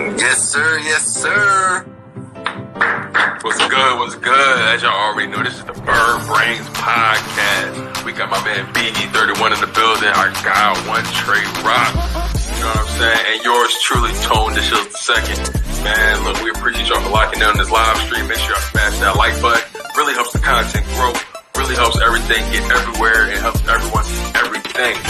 Yes, sir. Yes, sir. What's good? What's good? As y'all already know, this is the BRAINZ podcast. We got my man BE31 in the building. Our guy, One Trey Rock. You know what I'm saying? And yours truly, Tone This is the second. Man, look, we appreciate y'all for locking down this live stream. Make sure y'all smash that like button. Really helps the content grow. Really helps everything get everywhere and helps everyone see everything.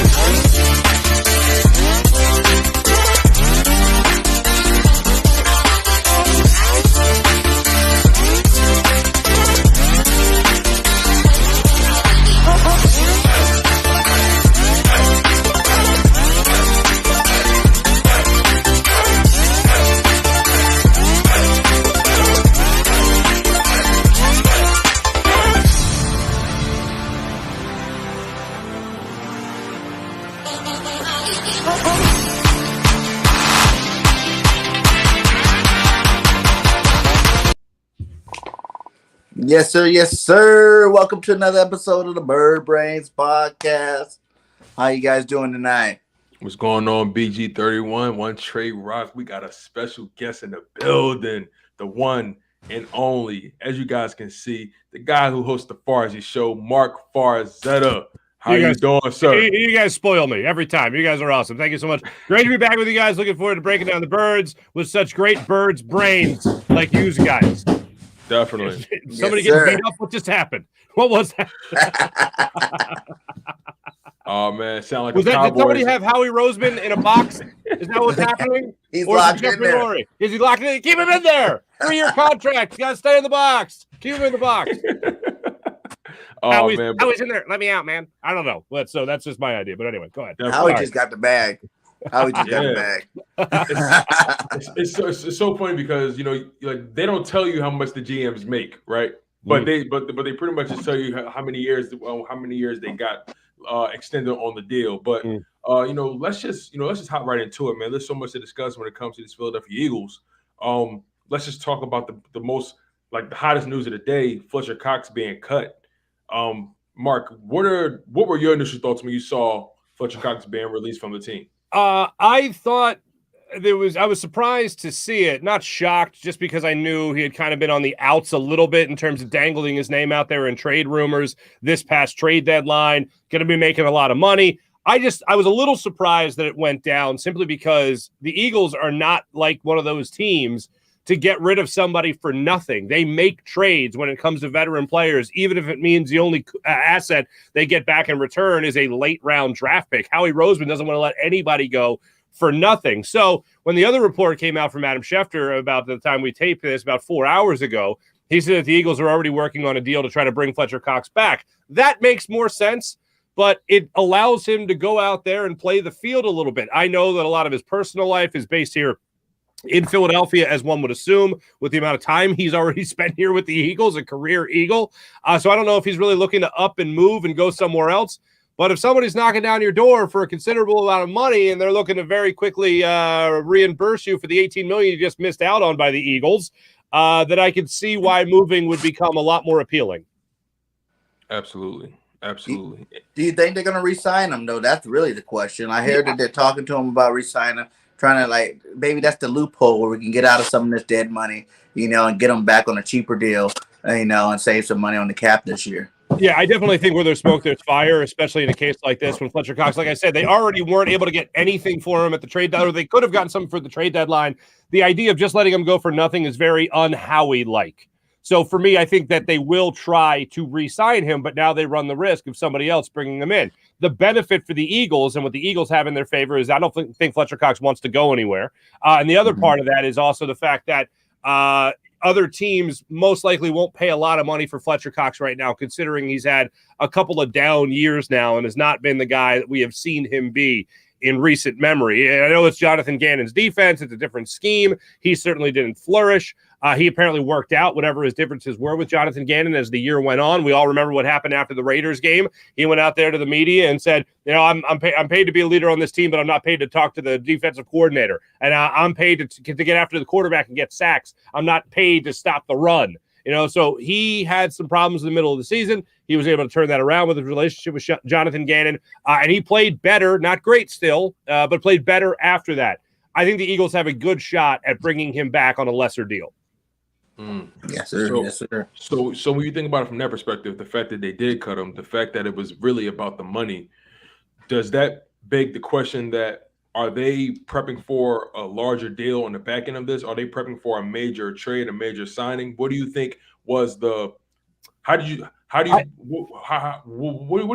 Yes, sir. Yes, sir. Welcome to another episode of the BRAINZ podcast. How you guys doing tonight? What's going on, BG31? One Trey Rock. We got a special guest in the building, the one and only, as you guys can see, the guy who hosts the FARZY show, MARC FARZETTA. How you doing, sir? You guys spoil me every time. You guys are awesome. Thank you so much. Great to be back with you guys. Looking forward to breaking down the birds with such great birds' brains like you guys. Definitely. Somebody getting beat up. What just happened? What was that? Oh man, sound like was that? Did somebody have Howie Roseman in a box? Is that what's happening? He's locked in there. Is he locked in? Keep him in there. 3-year contract. You gotta stay in the box. Keep him in the box. Howie's in there. Let me out, man. I don't know. So that's just my idea. But anyway, go ahead. Howie just got the bag. Howie just got the bag. It's so funny because like they don't tell you how much the GMs make, right? But they pretty much just tell you how many years they got extended on the deal. But let's just hop right into it, man. There's so much to discuss when it comes to these Philadelphia Eagles. Let's just talk about the most the hottest news of the day: Fletcher Cox being cut. Mark, what were your initial thoughts when you saw Fletcher Cox being released from the team? I thought I was surprised to see it, not shocked, just because I knew he had kind of been on the outs a little bit in terms of dangling his name out there in trade rumors this past trade deadline, going to be making a lot of money. I was a little surprised that it went down simply because the Eagles are not like one of those teams to get rid of somebody for nothing. They make trades when it comes to veteran players, even if it means the only asset they get back in return is a late-round draft pick. Howie Roseman doesn't want to let anybody go for nothing. So when the other report came out from Adam Schefter about the time we taped this about 4 hours ago, he said that the Eagles are already working on a deal to try to bring Fletcher Cox back. That makes more sense, but it allows him to go out there and play the field a little bit. I know that a lot of his personal life is based here in Philadelphia, as one would assume, with the amount of time he's already spent here with the Eagles, a career Eagle. So I don't know if he's really looking to up and move and go somewhere else. But if somebody's knocking down your door for a considerable amount of money and they're looking to very quickly reimburse you for the $18 million you just missed out on by the Eagles, that I could see why moving would become a lot more appealing. Absolutely. Absolutely. Do you think they're going to re-sign him, though? That's really the question. I heard that they're talking to him about re-signing him. Trying to maybe that's the loophole where we can get out of some of this dead money, and get them back on a cheaper deal, and save some money on the cap this year. Yeah, I definitely think where there's smoke, there's fire, especially in a case like this when Fletcher Cox, like I said, they already weren't able to get anything for him at the trade deadline, or they could have gotten something for the trade deadline. The idea of just letting him go for nothing is very un-Howie-like. So for me, I think that they will try to re-sign him, but now they run the risk of somebody else bringing him in. The benefit for the Eagles and what the Eagles have in their favor is I don't think Fletcher Cox wants to go anywhere. And the other part of that is also the fact that other teams most likely won't pay a lot of money for Fletcher Cox right now, considering he's had a couple of down years now and has not been the guy that we have seen him be in recent memory. And I know it's Jonathan Gannon's defense. It's a different scheme. He certainly didn't flourish. He apparently worked out whatever his differences were with Jonathan Gannon as the year went on. We all remember what happened after the Raiders game. He went out there to the media and said, I'm paid to be a leader on this team, but I'm not paid to talk to the defensive coordinator. And I'm paid to get after the quarterback and get sacks. I'm not paid to stop the run. So he had some problems in the middle of the season. He was able to turn that around with his relationship with Jonathan Gannon. And he played better, not great still, but played better after that. I think the Eagles have a good shot at bringing him back on a lesser deal. Yes, sir. So, yes, sir. so when you think about it from that perspective, the fact that they did cut him, the fact that it was really about the money, does that beg the question that are they prepping for a larger deal on the back end of this? Are they prepping for a major trade, a major signing? What do you think was the? What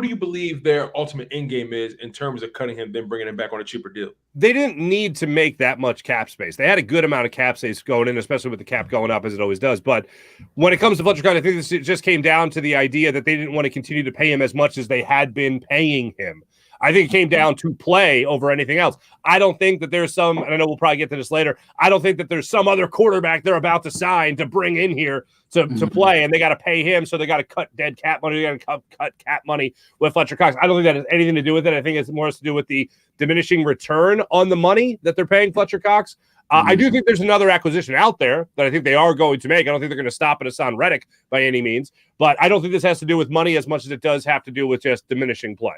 do you believe their ultimate end game is in terms of cutting him, then bringing him back on a cheaper deal? They didn't need to make that much cap space. They had a good amount of cap space going in, especially with the cap going up as it always does. But when it comes to Fletcher Cox, I think this just came down to the idea that they didn't want to continue to pay him as much as they had been paying him. I think it came down to play over anything else. I don't think that there's some, and I know we'll probably get to this later, I don't think that there's some other quarterback they're about to sign to bring in here to play, and they got to pay him, so they got to cut dead cap money. They got to cut cap money with Fletcher Cox. I don't think that has anything to do with it. I think it's more to do with the diminishing return on the money that they're paying Fletcher Cox. I do think there's another acquisition out there that I think they are going to make. I don't think they're going to stop at Hassan Reddick by any means, but I don't think this has to do with money as much as it does have to do with just diminishing play.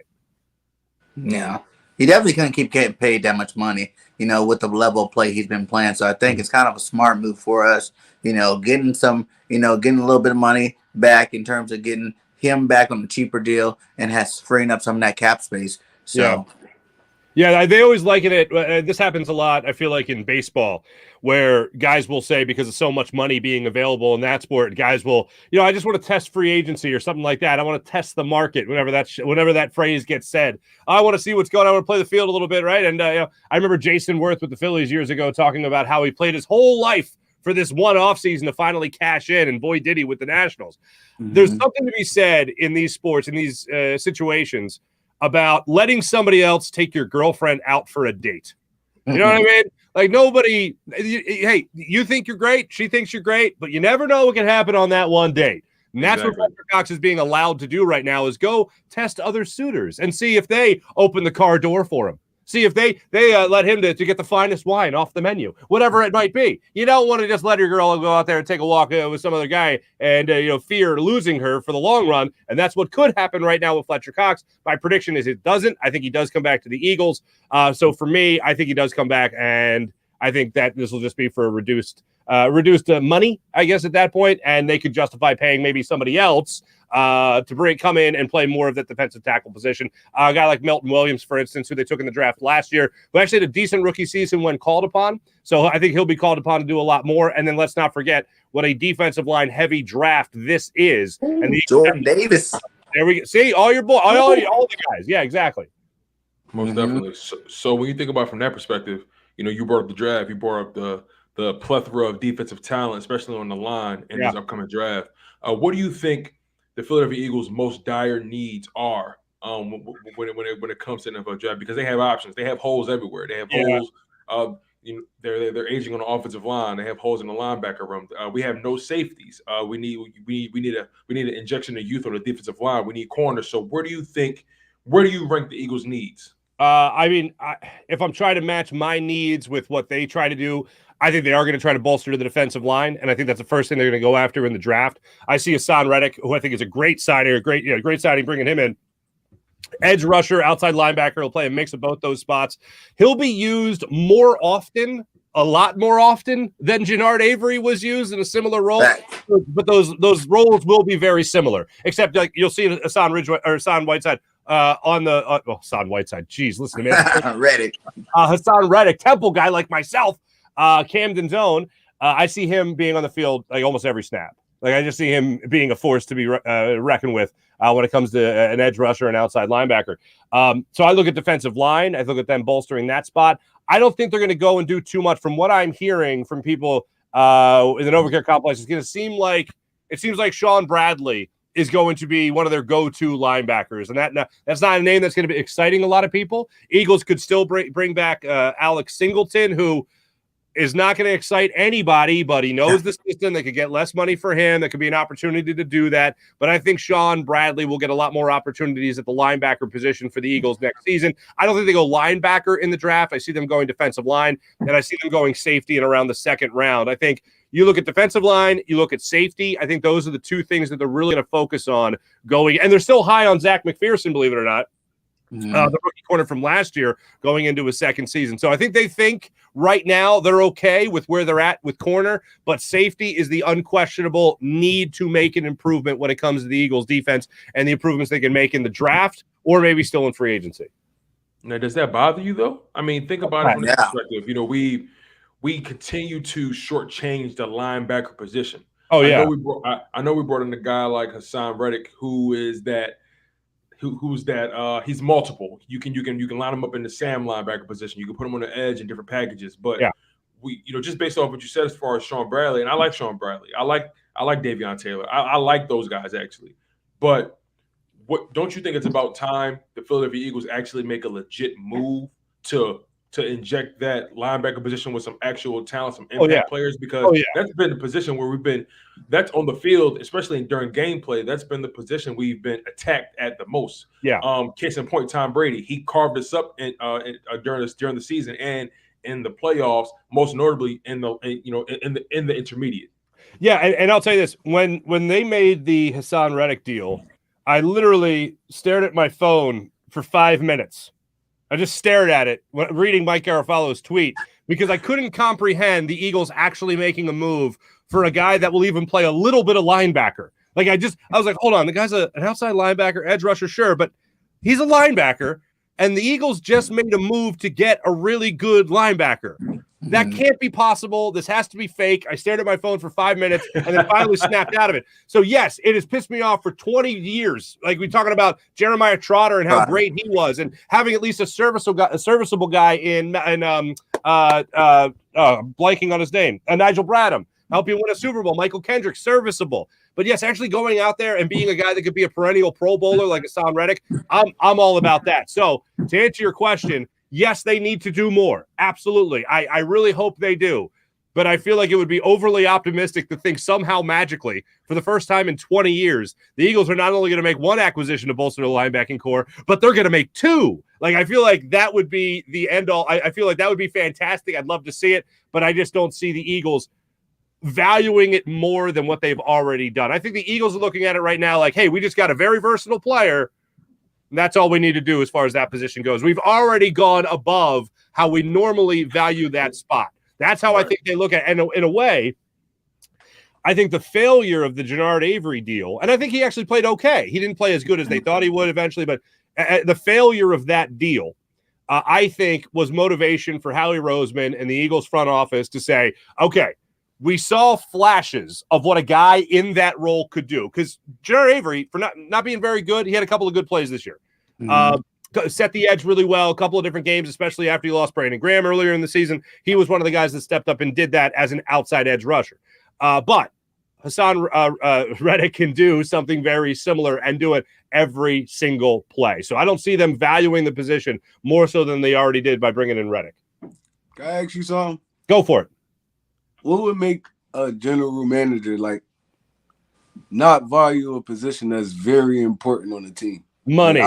Yeah, he definitely couldn't keep getting paid that much money, with the level of play he's been playing. So I think it's kind of a smart move for us, getting some, getting a little bit of money back in terms of getting him back on the cheaper deal and freeing up some of that cap space. So. Yeah, they always liken it. This happens a lot, I feel like, in baseball, where guys will say, because of so much money being available in that sport, guys will, I just want to test free agency or something like that. I want to test the market whenever that phrase gets said. I want to see what's going on. I want to play the field a little bit, right? And I remember Jason Worth with the Phillies years ago talking about how he played his whole life for this one offseason to finally cash in, and boy, did he with the Nationals. There's something to be said in these sports, in these situations, about letting somebody else take your girlfriend out for a date. You know what I mean? Like nobody, hey, you think you're great, she thinks you're great, but you never know what can happen on that one date. And that's what Fletcher Cox is being allowed to do right now, is go test other suitors and see if they open the car door for him. See if they let him to get the finest wine off the menu, whatever it might be. You don't want to just let your girl go out there and take a walk with some other guy and fear losing her for the long run. And that's what could happen right now with Fletcher Cox. My prediction is it doesn't. I think he does come back to the Eagles. So for me, I think he does come back, and I think that this will just be for a reduced money, I guess, at that point, and they could justify paying maybe somebody else to come in and play more of that defensive tackle position. A guy like Melton Williams, for instance, who they took in the draft last year, who actually had a decent rookie season when called upon. So I think he'll be called upon to do a lot more. And then let's not forget what a defensive line heavy draft this is. And Jordan Davis. There we go. See, all your boys, all the guys. Yeah, exactly. Most definitely. So when you think about it from that perspective, you brought up the draft, you brought up the plethora of defensive talent, especially on the line in this upcoming draft. What do you think the Philadelphia Eagles' most dire needs are when it comes to the NFL draft? Because they have options, they have holes everywhere. They have holes. They're aging on the offensive line. They have holes in the linebacker room. We have no safeties. We need an injection of youth on the defensive line. We need corners. So where do you rank the Eagles' needs? If I'm trying to match my needs with what they try to do, I think they are going to try to bolster the defensive line, and I think that's the first thing they're going to go after in the draft. I see Hassan Reddick, who I think is a great signing, great signing, bringing him in. Edge rusher, outside linebacker, he'll play a mix of both those spots. He'll be used more often, a lot more often than Jannard Avery was used in a similar role. But those roles will be very similar, except like you'll see Hassan Whiteside. Hassan Whiteside. Jeez, listen to me. Reddick. Hassan Reddick, Temple guy like myself, Camden's own. I see him being on the field like almost every snap. Like I just see him being a force to be reckoned with when it comes to an edge rusher and outside linebacker. So I look at defensive line. I look at them bolstering that spot. I don't think they're going to go and do too much. From what I'm hearing from people in the Novacare complex, it's going to seem like Sean Bradley is going to be one of their go-to linebackers. And that's not a name that's going to be exciting a lot of people. Eagles could still bring back Alex Singleton, who is not going to excite anybody, but he knows the system. They could get less money for him. That could be an opportunity to do that. But I think Sean Bradley will get a lot more opportunities at the linebacker position for the Eagles next season. I don't think they go linebacker in the draft. I see them going defensive line, and I see them going safety in around the second round. I think you look at defensive line, you look at safety. I think those are the two things that they're really going to focus on going. And they're still high on Zach McPherson, believe it or not. the rookie corner from last year going into his second season. So I think they think right now they're okay with where they're at with corner, but safety is the unquestionable need to make an improvement when it comes to the Eagles defense and the improvements they can make in the draft or maybe still in free agency. Now, does that bother you though? I mean, think about it from this perspective. You know, we continue to shortchange the linebacker position. Oh yeah, I know we brought in a guy like Hassan Reddick, who's he's multiple. You can line him up in the Sam linebacker position. You can put him on the edge in different packages. But we, just based off what you said as far as Sean Bradley, and I like Sean Bradley. I like Davion Taylor. I like those guys actually. But don't you think it's about time the Philadelphia Eagles actually make a legit move to inject that linebacker position with some actual talent, some impact players? Because that's been the position where that's on the field, especially during gameplay, that's been the position we've been attacked at the most. Case in point, Tom Brady, he carved us up during the season and in the playoffs, most notably in the intermediate. Yeah, and I'll tell you this: when they made the Hassan Reddick deal, I literally stared at my phone for 5 minutes. I just stared at it reading Mike Garafalo's tweet because I couldn't comprehend the Eagles actually making a move for a guy that will even play a little bit of linebacker. Like I was like, hold on, the guy's an outside linebacker, edge rusher, sure, but he's a linebacker, and the Eagles just made a move to get a really good linebacker. That can't be possible. This has to be fake. I stared at my phone for 5 minutes and then finally snapped out of it. So, yes, it has pissed me off for 20 years. Like we're talking about Jeremiah Trotter and how great he was and having at least a serviceable guy in blanking on his name, Nigel Bradham. Help you win a Super Bowl. Michael Kendrick, serviceable. But, yes, actually going out there and being a guy that could be a perennial Pro Bowler like Hassan Reddick, I'm all about that. So, to answer your question, yes, they need to do more. Absolutely. I really hope they do. But I feel like it would be overly optimistic to think somehow magically, for the first time in 20 years, the Eagles are not only going to make one acquisition to bolster the linebacking core, but they're going to make two. Like, I feel like that would be the end all. I feel like that would be fantastic. I'd love to see it, but I just don't see the Eagles valuing it more than what they've already done. I think the Eagles are looking at it right now like, hey, we just got a very versatile player. And that's all we need to do as far as that position goes. We've already gone above how we normally value that spot. That's how I think they look at it. And in a way, I think the failure of the Jannard Avery deal, and I think he actually played okay. He didn't play as good as they thought he would eventually, but the failure of that deal, I think, was motivation for Howie Roseman and the Eagles front office to say, okay, we saw flashes of what a guy in that role could do. Because Jannard Avery, for not being very good, he had a couple of good plays this year. Set the edge really well, a couple of different games, especially after he lost Brandon Graham earlier in the season. He was one of the guys that stepped up and did that as an outside edge rusher. But Hassan Reddick can do something very similar and do it every single play. So I don't see them valuing the position more so than they already did by bringing in Reddick. Can I ask you something? Go for it. What would make a general manager not value a position that's very important on the team? Money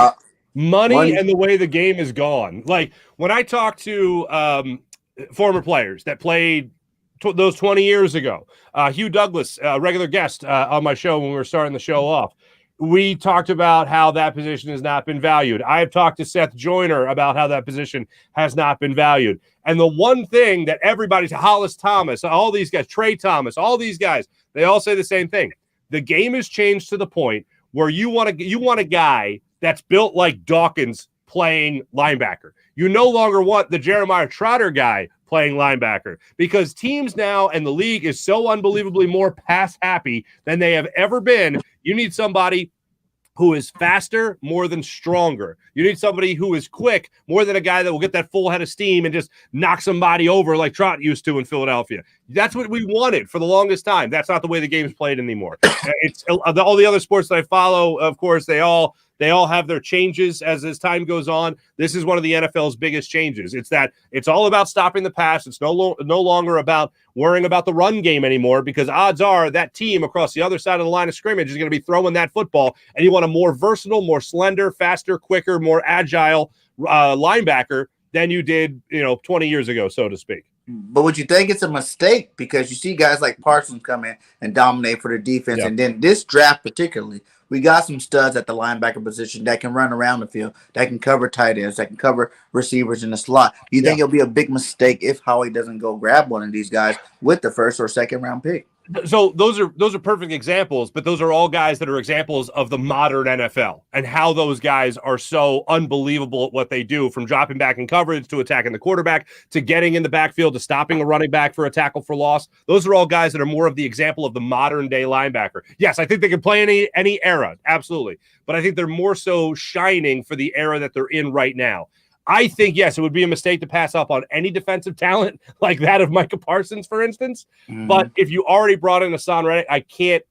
and the way the game is gone. Like when I talk to former players that played those 20 years ago, Hugh Douglas, a regular guest on my show when we were starting the show off, we talked about how that position has not been valued. I've talked to Seth Joyner about how that position has not been valued. And the one thing that everybody's, Hollis Thomas, all these guys, Trey Thomas, all these guys, they all say the same thing. The game has changed to the point where you want a guy that's built like Dawkins playing linebacker. You no longer want the Jeremiah Trotter guy playing linebacker because teams now and the league is so unbelievably more pass happy than they have ever been. You need somebody who is faster more than stronger. You need somebody who is quick more than a guy that will get that full head of steam and just knock somebody over like Trot used to in Philadelphia. That's what we wanted for the longest time. That's not the way the game's played anymore. It's all the other sports that I follow, of course, they all have their changes as time goes on. This is one of the NFL's biggest changes. It's all about stopping the pass. It's no longer about worrying about the run game anymore because odds are that team across the other side of the line of scrimmage is going to be throwing that football, and you want a more versatile, more slender, faster, quicker, more agile linebacker than you did 20 years ago, so to speak. But would you think it's a mistake? Because you see guys like Parsons come in and dominate for the defense. Yeah. And then this draft particularly, We got some studs at the linebacker position that can run around the field, that can cover tight ends, that can cover receivers in the slot. You think it'll be a big mistake if Howie doesn't go grab one of these guys with the first or second round pick? So those are perfect examples, but those are all guys that are examples of the modern NFL and how those guys are so unbelievable at what they do, from dropping back in coverage to attacking the quarterback to getting in the backfield to stopping a running back for a tackle for loss. Those are all guys that are more of the example of the modern day linebacker. Yes, I think they can play any era, absolutely, but I think they're more so shining for the era that they're in right now. I think, yes, it would be a mistake to pass up on any defensive talent like that of Micah Parsons, for instance. But if you already brought in Hassan Reddick, I can't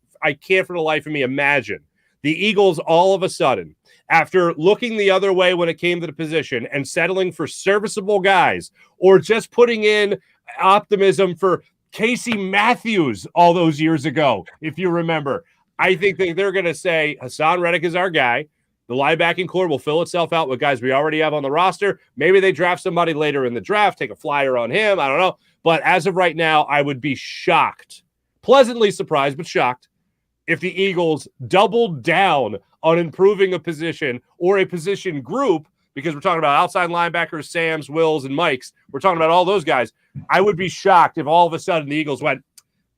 for the life of me imagine the Eagles all of a sudden, after looking the other way when it came to the position and settling for serviceable guys, or just putting in optimism for Casey Matthews all those years ago, if you remember. I think they're going to say Hassan Reddick is our guy. The linebacking core will fill itself out with guys we already have on the roster. Maybe they draft somebody later in the draft, take a flyer on him. I don't know. But as of right now, I would be shocked, pleasantly surprised, but shocked, if the Eagles doubled down on improving a position or a position group, because we're talking about outside linebackers, Sams, Wills, and Mikes. We're talking about all those guys. I would be shocked if all of a sudden the Eagles went,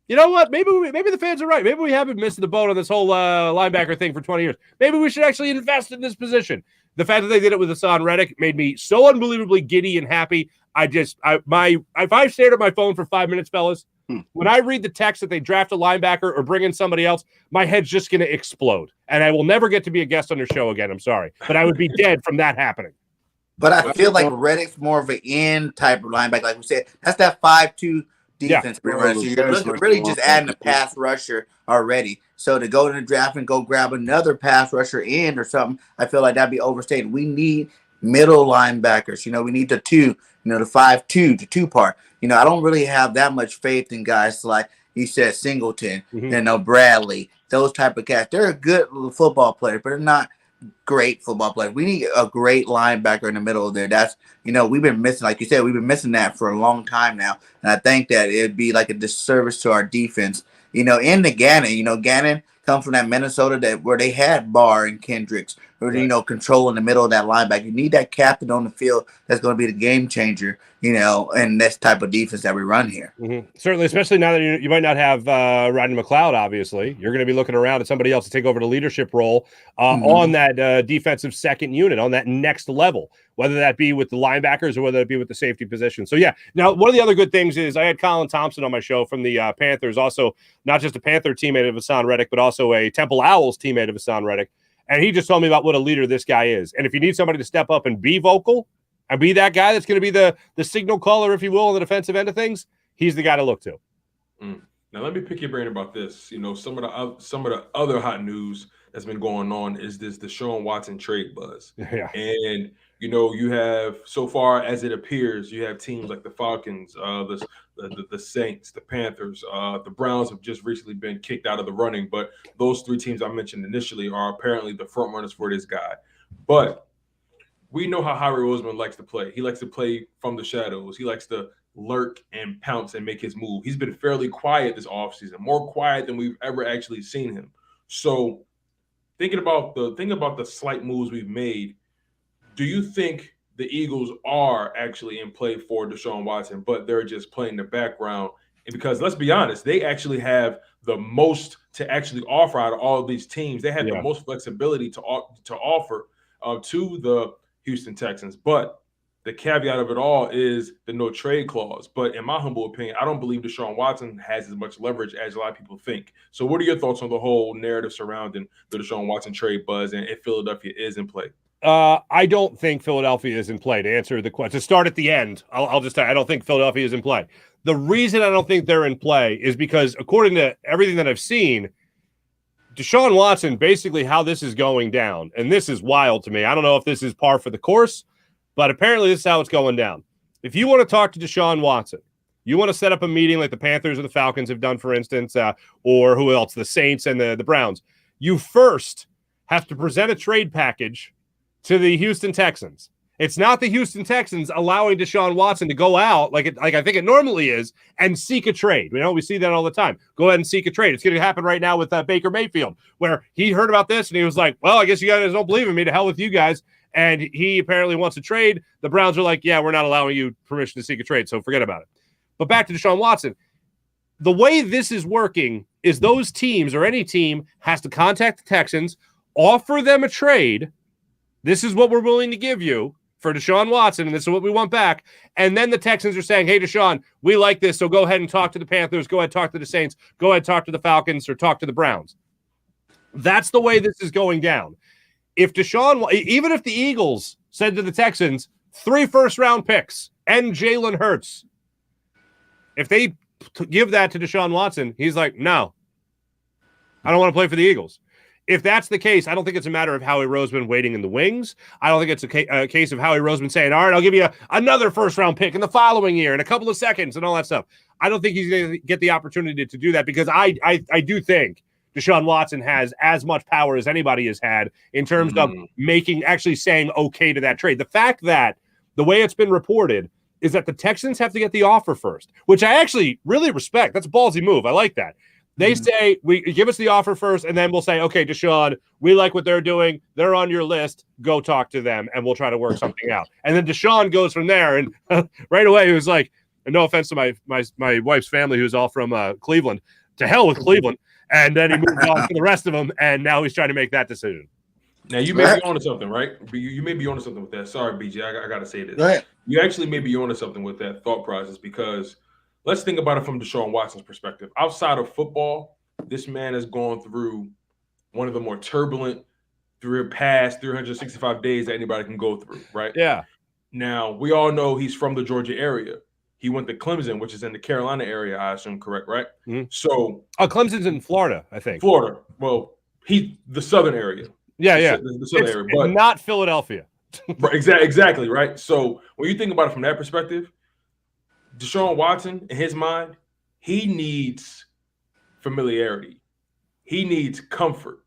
you know what? Maybe the fans are right. Maybe we haven't missed the boat on this whole linebacker thing for 20 years. Maybe we should actually invest in this position. The fact that they did it with Hassan Reddick made me so unbelievably giddy and happy. If I stared at my phone for 5 minutes, fellas, when I read the text that they draft a linebacker or bring in somebody else, my head's just going to explode. And I will never get to be a guest on your show again. I'm sorry. But I would be dead from that happening. But I feel like Reddick's more of an end type of linebacker. Like we said, that's that 5'2" defense. So you're really just adding a pass rusher already. So to go to the draft and go grab another pass rusher in or something, I feel like that'd be overstated. We need middle linebackers. We need the 2, the 5'2", the 2 part. I don't really have that much faith in guys like you said, Singleton, Bradley, those type of cats. They're a good football player, but they're not great football players. We need a great linebacker in the middle of there. That's, we've been missing, like you said, we've been missing that for a long time now. And I think that it'd be like a disservice to our defense. In the Gannon, Gannon comes from that Minnesota where they had Barr and Kendricks, or, controlling the middle of that linebacker. You need that captain on the field that's going to be the game changer, and this type of defense that we run here. Certainly, especially now that you might not have Rodney McLeod, obviously. You're going to be looking around at somebody else to take over the leadership role on that defensive second unit, on that next level, whether that be with the linebackers or whether it be with the safety position. So, yeah. Now, one of the other good things is I had Colin Thompson on my show from the Panthers, also not just a Panther teammate of Hassan Reddick, but also a Temple Owls teammate of Hassan Reddick. And he just told me about what a leader this guy is. And if you need somebody to step up and be vocal and be that guy that's going to be the signal caller, if you will, on the defensive end of things, he's the guy to look to. Now, let me pick your brain about this. Some of the other hot news that's been going on is this Deshaun Watson trade buzz. Yeah. And, you have, so far as it appears, you have teams like the Falcons, the Saints, the Panthers, the Browns have just recently been kicked out of the running. But those 3 teams I mentioned initially are apparently the front runners for this guy. But we know how Howie Roseman likes to play. He likes to play from the shadows. He likes to lurk and pounce and make his move. He's been fairly quiet this offseason, more quiet than we've ever actually seen him. So thinking about the slight moves we've made, do you think the Eagles are actually in play for Deshaun Watson, but they're just playing the background? And because let's be honest, they actually have the most to actually offer out of all of these teams. They have the most flexibility to offer to the Houston Texans. But the caveat of it all is the no trade clause. But in my humble opinion, I don't believe Deshaun Watson has as much leverage as a lot of people think. So what are your thoughts on the whole narrative surrounding the Deshaun Watson trade buzz and if Philadelphia is in play? I don't think Philadelphia is in play. To answer the question, to start at the end, I'll just I don't think Philadelphia is in play. The reason I don't think they're in play is because, according to everything that I've seen, Deshaun Watson, basically how this is going down, and this is wild to me. I don't know if this is par for the course, but apparently this is how it's going down. If you want to talk to Deshaun Watson, you want to set up a meeting like the Panthers or the Falcons have done, for instance, or who else, the Saints and the Browns, you first have to present a trade package to the Houston Texans. It's not the Houston Texans allowing Deshaun Watson to go out like I think it normally is and seek a trade. We see that all the time. Go ahead and seek a trade. It's going to happen right now with Baker Mayfield, where he heard about this and he was like, well, I guess you guys don't believe in me. To hell with you guys. And he apparently wants a trade. The Browns are like, yeah, we're not allowing you permission to seek a trade, so forget about it. But back to Deshaun Watson. The way this is working is those teams or any team has to contact the Texans, offer them a trade. This is what we're willing to give you for Deshaun Watson, and this is what we want back. And then the Texans are saying, hey, Deshaun, we like this, so go ahead and talk to the Panthers, go ahead and talk to the Saints, go ahead and talk to the Falcons, or talk to the Browns. That's the way this is going down. If Deshaun, even if the Eagles said to the Texans, 3 first-round picks and Jalen Hurts, if they give that to Deshaun Watson, he's like, no, I don't want to play for the Eagles. If that's the case, I don't think it's a matter of Howie Roseman waiting in the wings. I don't think it's a case of Howie Roseman saying, all right, I'll give you another first-round pick in the following year and a couple of seconds and all that stuff. I don't think he's going to get the opportunity to do that because I do think Deshaun Watson has as much power as anybody has had in terms of actually saying okay to that trade. The fact that the way it's been reported is that the Texans have to get the offer first, which I actually really respect. That's a ballsy move. I like that. They say, give us the offer first, and then we'll say, okay, Deshaun, we like what they're doing. They're on your list. Go talk to them, and we'll try to work something out. And then Deshaun goes from there, and right away he was like, and no offense to my wife's family, who's all from Cleveland, to hell with Cleveland. And then he moved on to the rest of them, and now he's trying to make that decision. Now, you may be onto something, right? You may be onto something with that. Sorry, BJ, I got to say this. Go ahead. You actually may be onto something with that thought process because let's think about it from Deshaun Watson's perspective. Outside of football, this man has gone through one of the more turbulent past 365 days that anybody can go through, right? Yeah. Now, we all know he's from the Georgia area. He went to Clemson, which is in the Carolina area, I assume, correct, right? Mm-hmm. So, Clemson's in Florida, I think. Florida. Well, the southern area. Yeah. The southern area, but not Philadelphia. Right, exactly, right? So when you think about it from that perspective, Deshaun Watson, in his mind, he needs familiarity. He needs comfort.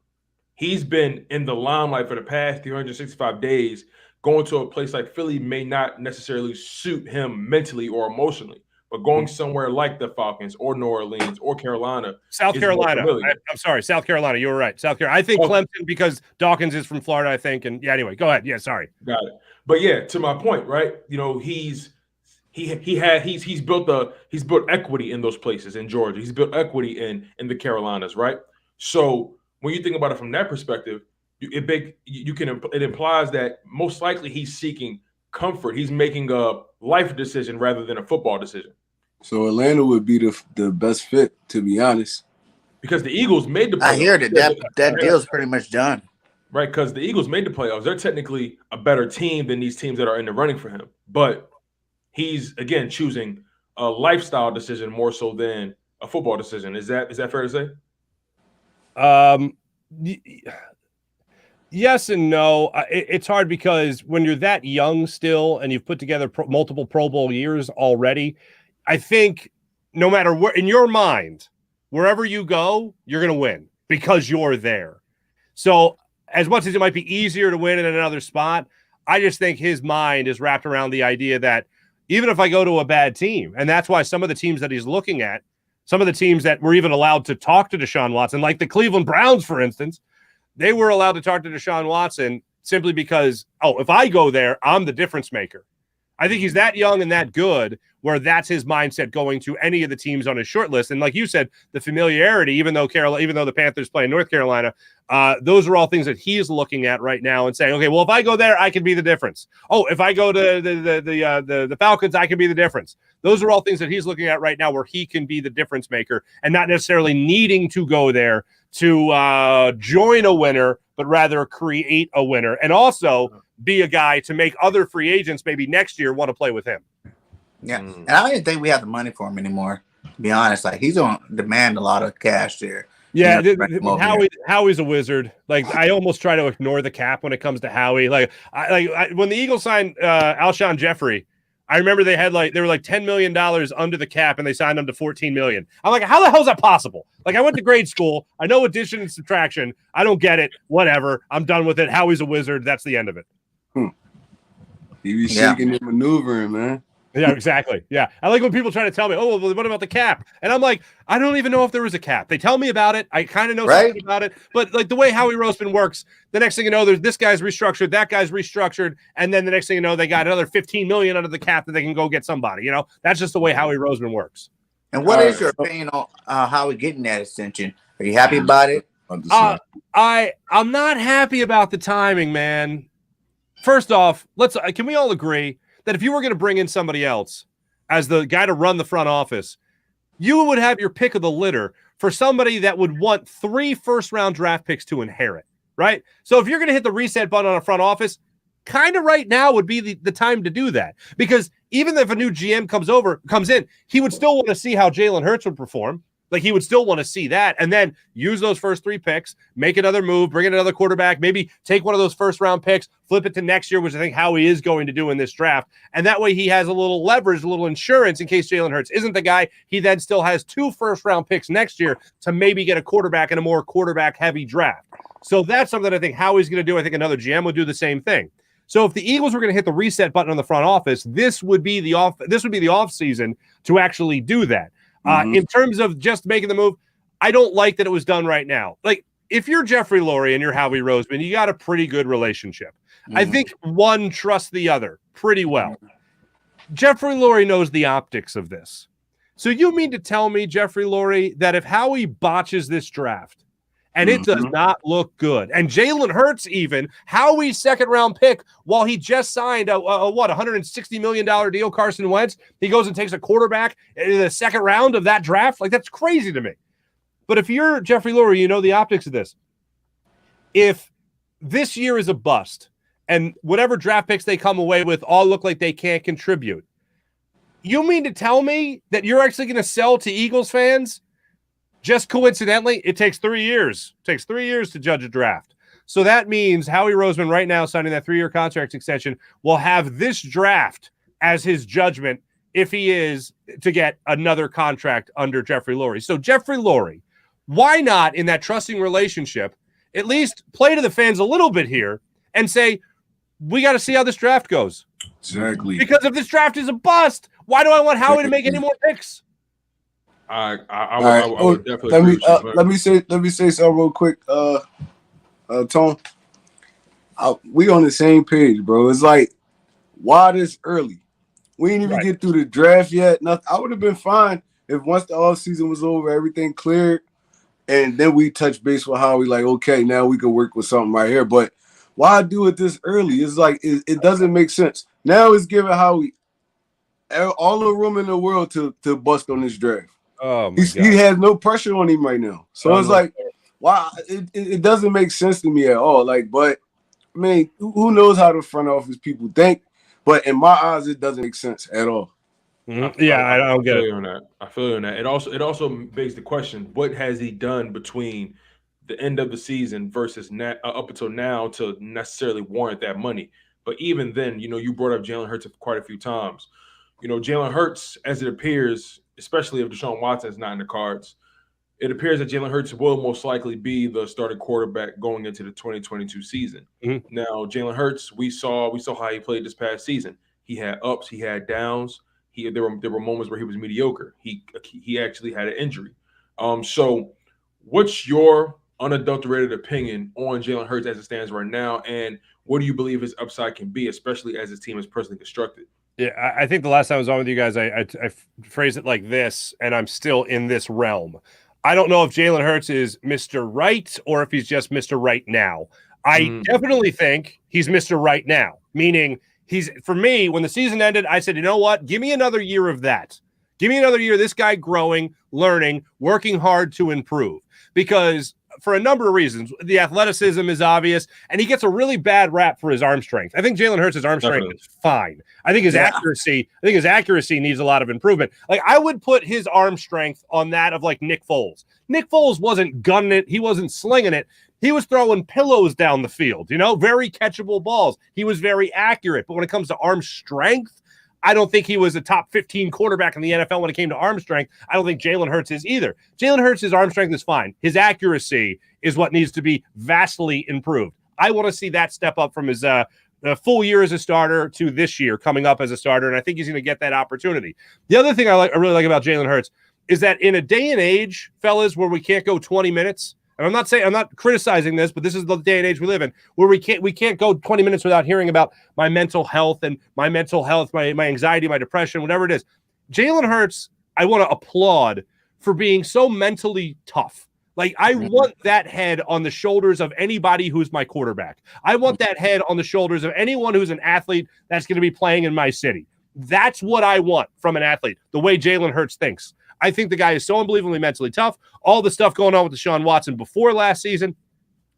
He's been in the limelight for the past 365 days. Going to a place like Philly may not necessarily suit him mentally or emotionally, but going somewhere like the Falcons or New Orleans or Carolina. South Carolina. I'm sorry, South Carolina. You were right. South Carolina. I think Clemson because Dawkins is from Florida, I think. And yeah, anyway, go ahead. Yeah, sorry. Got it. But yeah, to my point, right? You know, he's built equity in those places in Georgia. He's built equity in the Carolinas, right? So when you think about it from that perspective, it implies that most likely he's seeking comfort. He's making a life decision rather than a football decision. So Atlanta would be the best fit, to be honest. Because the Eagles made the playoffs. I hear that deal's pretty much done. Right, because the Eagles made the playoffs. They're technically a better team than these teams that are in the running for him. But he's, again, choosing a lifestyle decision more so than a football decision. Is that fair to say? Yes and no. It's hard because when you're that young still and you've put together multiple Pro Bowl years already, I think no matter where in your mind, wherever you go, you're going to win because you're there. So as much as it might be easier to win in another spot, I just think his mind is wrapped around the idea that even if I go to a bad team, and that's why some of the teams that he's looking at, some of the teams that were even allowed to talk to Deshaun Watson, like the Cleveland Browns, for instance, they were allowed to talk to Deshaun Watson simply because, if I go there, I'm the difference maker. I think he's that young and that good where that's his mindset going to any of the teams on his short list. And like you said, the familiarity, even though the Panthers play in North Carolina, those are all things that he's looking at right now and saying, okay, well, if I go there, I can be the difference. Oh, if I go to the Falcons, I can be the difference. Those are all things that he's looking at right now where he can be the difference maker and not necessarily needing to go there to join a winner, but rather create a winner and also be a guy to make other free agents maybe next year want to play with him. Yeah, and I don't even think we have the money for him anymore, to be honest. Like, he's on demand a lot of cash there. Yeah, Howie's a wizard. Like, I almost try to ignore the cap when it comes to Howie. Like when the Eagles signed Alshon Jeffrey, I remember they were like $10 million under the cap, and they signed him to $14 million. I'm like, how the hell is that possible? Like, I went to grade school. I know addition and subtraction. I don't get it. Whatever. I'm done with it. Howie's a wizard. That's the end of it. He be shaking and maneuvering, man. Yeah, exactly. Yeah. I like when people try to tell me, oh, well, what about the cap? And I'm like, I don't even know if there was a cap. They tell me about it. I kind of know something about it. But like the way Howie Roseman works, the next thing you know, there's this guy's restructured, that guy's restructured. And then the next thing you know, they got another $15 million under the cap that they can go get somebody. You know, that's just the way Howie Roseman works. And what is your opinion on Howie getting that extension? Are you happy about it? I'm not happy about the timing, man. First off, can we all agree that if you were going to bring in somebody else as the guy to run the front office, you would have your pick of the litter for somebody that would want 3 first-round draft picks to inherit, right? So if you're going to hit the reset button on a front office, kind of right now would be the time to do that. Because even if a new GM comes in, he would still want to see how Jalen Hurts would perform. Like, he would still want to see that, and then use those first 3 picks, make another move, bring in another quarterback, maybe take one of those first-round picks, flip it to next year, which I think Howie is going to do in this draft. And that way he has a little leverage, a little insurance in case Jalen Hurts isn't the guy. He then still has 2 first-round picks next year to maybe get a quarterback in a more quarterback-heavy draft. So that's something I think Howie's going to do. I think another GM would do the same thing. So if the Eagles were going to hit the reset button on the front office, this would be the off season to actually do that. In terms of just making the move, I don't like that it was done right now. Like, if you're Jeffrey Lurie and you're Howie Roseman, you got a pretty good relationship. I think one trusts the other pretty well. Jeffrey Lurie knows the optics of this. So you mean to tell me, Jeffrey Lurie, that if Howie botches this draft and it does not look good, and Jalen Hurts even, Howie's second-round pick, while he just signed a $160 million deal, Carson Wentz, he goes and takes a quarterback in the second round of that draft? Like, that's crazy to me. But if you're Jeffrey Lurie, you know the optics of this. If this year is a bust, and whatever draft picks they come away with all look like they can't contribute, you mean to tell me that you're actually going to sell to Eagles fans? Just coincidentally, it takes 3 years. It takes 3 years to judge a draft. So that means Howie Roseman right now signing that 3-year contract extension will have this draft as his judgment if he is to get another contract under Jeffrey Lurie. So Jeffrey Lurie, why not in that trusting relationship at least play to the fans a little bit here and say, we got to see how this draft goes. Exactly. Because if this draft is a bust, why do I want Howie to make any more picks? I would definitely let me say something real quick, Tone. We on the same page, bro. It's like, why this early? We didn't even get through the draft yet. Nothing. I would have been fine if once the off season was over, everything cleared, and then we touch base with Howie, like, okay, now we can work with something right here. But why do it this early? It's like it doesn't make sense. Now it's giving Howie all the room in the world to bust on this draft. Oh, my God. He has no pressure on him right now. So it's like, wow, it doesn't make sense to me at all. Like, but I mean, who knows how the front office people think? But in my eyes, it doesn't make sense at all. Yeah, I don't get it. I feel you on that. It also begs the question: what has he done between the end of the season versus up until now to necessarily warrant that money? But even then, you brought up Jalen Hurts quite a few times. Jalen Hurts, as it appears, especially if Deshaun Watson is not in the cards, it appears that Jalen Hurts will most likely be the starting quarterback going into the 2022 season. Now, Jalen Hurts, we saw how he played this past season. He had ups, he had downs. There were moments where he was mediocre. He actually had an injury. So what's your unadulterated opinion on Jalen Hurts as it stands right now, and what do you believe his upside can be, especially as his team is personally constructed? Yeah, I think the last time I was on with you guys, I phrased it like this, and I'm still in this realm. I don't know if Jalen Hurts is Mr. Right or if he's just Mr. Right now. I definitely think he's Mr. Right now, meaning for me, when the season ended, I said, you know what? Give me another year of that. Give me another year of this guy growing, learning, working hard to improve. Because for a number of reasons, the athleticism is obvious, and he gets a really bad rap for his arm strength. I think Jalen Hurts' arm strength is fine. I think his accuracy needs a lot of improvement. Like, I would put his arm strength on that of like Nick Foles. Nick Foles wasn't gunning it. He wasn't slinging it. He was throwing pillows down the field, very catchable balls. He was very accurate. But when it comes to arm strength, I don't think he was a top 15 quarterback in the NFL when it came to arm strength. I don't think Jalen Hurts is either. Jalen Hurts' arm strength is fine. His accuracy is what needs to be vastly improved. I want to see that step up from his a full year as a starter to this year coming up as a starter, and I think he's going to get that opportunity. The other thing I really like about Jalen Hurts is that in a day and age, fellas, where we can't go 20 minutes, and I'm not criticizing this, but this is the day and age we live in, where we can't go 20 minutes without hearing about my mental health, my anxiety, my depression, whatever it is. Jalen Hurts, I want to applaud for being so mentally tough. Like, I want that head on the shoulders of anybody who's my quarterback. I want that head on the shoulders of anyone who's an athlete that's going to be playing in my city. That's what I want from an athlete, the way Jalen Hurts thinks. I think the guy is so unbelievably mentally tough. All the stuff going on with Deshaun Watson before last season,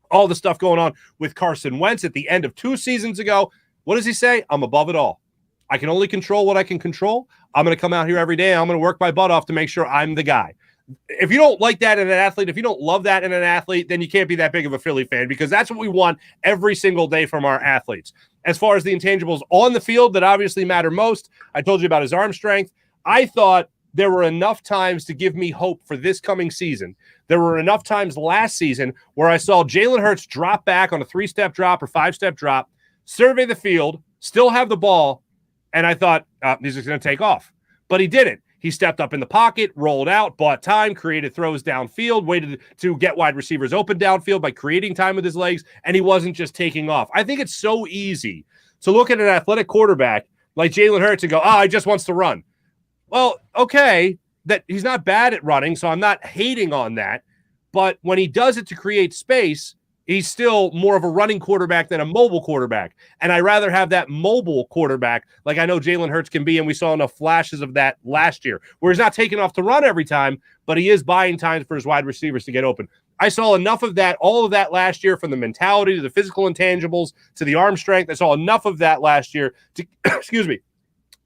all the stuff going on with Carson Wentz at the end of 2 seasons ago. What does he say? I'm above it all. I can only control what I can control. I'm going to come out here every day. I'm going to work my butt off to make sure I'm the guy. If you don't like that in an athlete, if you don't love that in an athlete, then you can't be that big of a Philly fan, because that's what we want every single day from our athletes. As far as the intangibles on the field that obviously matter most, I told you about his arm strength. I thought there were enough times to give me hope for this coming season. There were enough times last season where I saw Jalen Hurts drop back on a 3-step drop or 5-step drop, survey the field, still have the ball, and I thought, he's just going to take off. But he didn't. He stepped up in the pocket, rolled out, bought time, created throws downfield, waited to get wide receivers open downfield by creating time with his legs, and he wasn't just taking off. I think it's so easy to look at an athletic quarterback like Jalen Hurts and go, he just wants to run. Well, okay, that he's not bad at running, so I'm not hating on that. But when he does it to create space, he's still more of a running quarterback than a mobile quarterback. And I'd rather have that mobile quarterback like I know Jalen Hurts can be, and we saw enough flashes of that last year, where he's not taking off to run every time, but he is buying time for his wide receivers to get open. I saw enough of that, all of that last year, from the mentality to the physical intangibles to the arm strength. I saw enough of that last year to,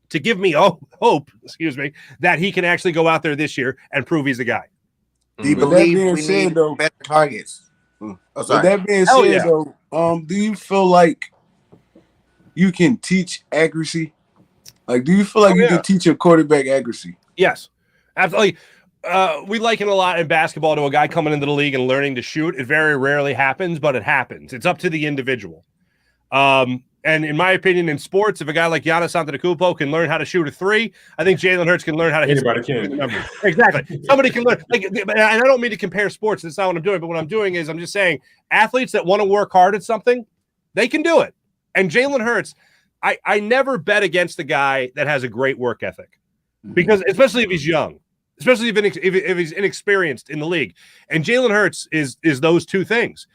to give me hope, that he can actually go out there this year and prove he's the guy. Do you believe we need better targets? With that being said, though, do you feel like you can teach accuracy? Like, do you feel like you can teach a quarterback accuracy? Yes, absolutely. We liken a lot in basketball to a guy coming into the league and learning to shoot. It very rarely happens, but it happens. It's up to the individual. And in my opinion, in sports, if a guy like Giannis Antetokounmpo can learn how to shoot a 3, I think Jalen Hurts can learn how to hit. Anybody can. Exactly. Somebody can learn. And I don't mean to compare sports. That's not what I'm doing. But what I'm doing is I'm just saying athletes that want to work hard at something, they can do it. And Jalen Hurts, I never bet against the guy that has a great work ethic, because especially if he's young, especially if he's inexperienced in the league. And Jalen Hurts is those two things.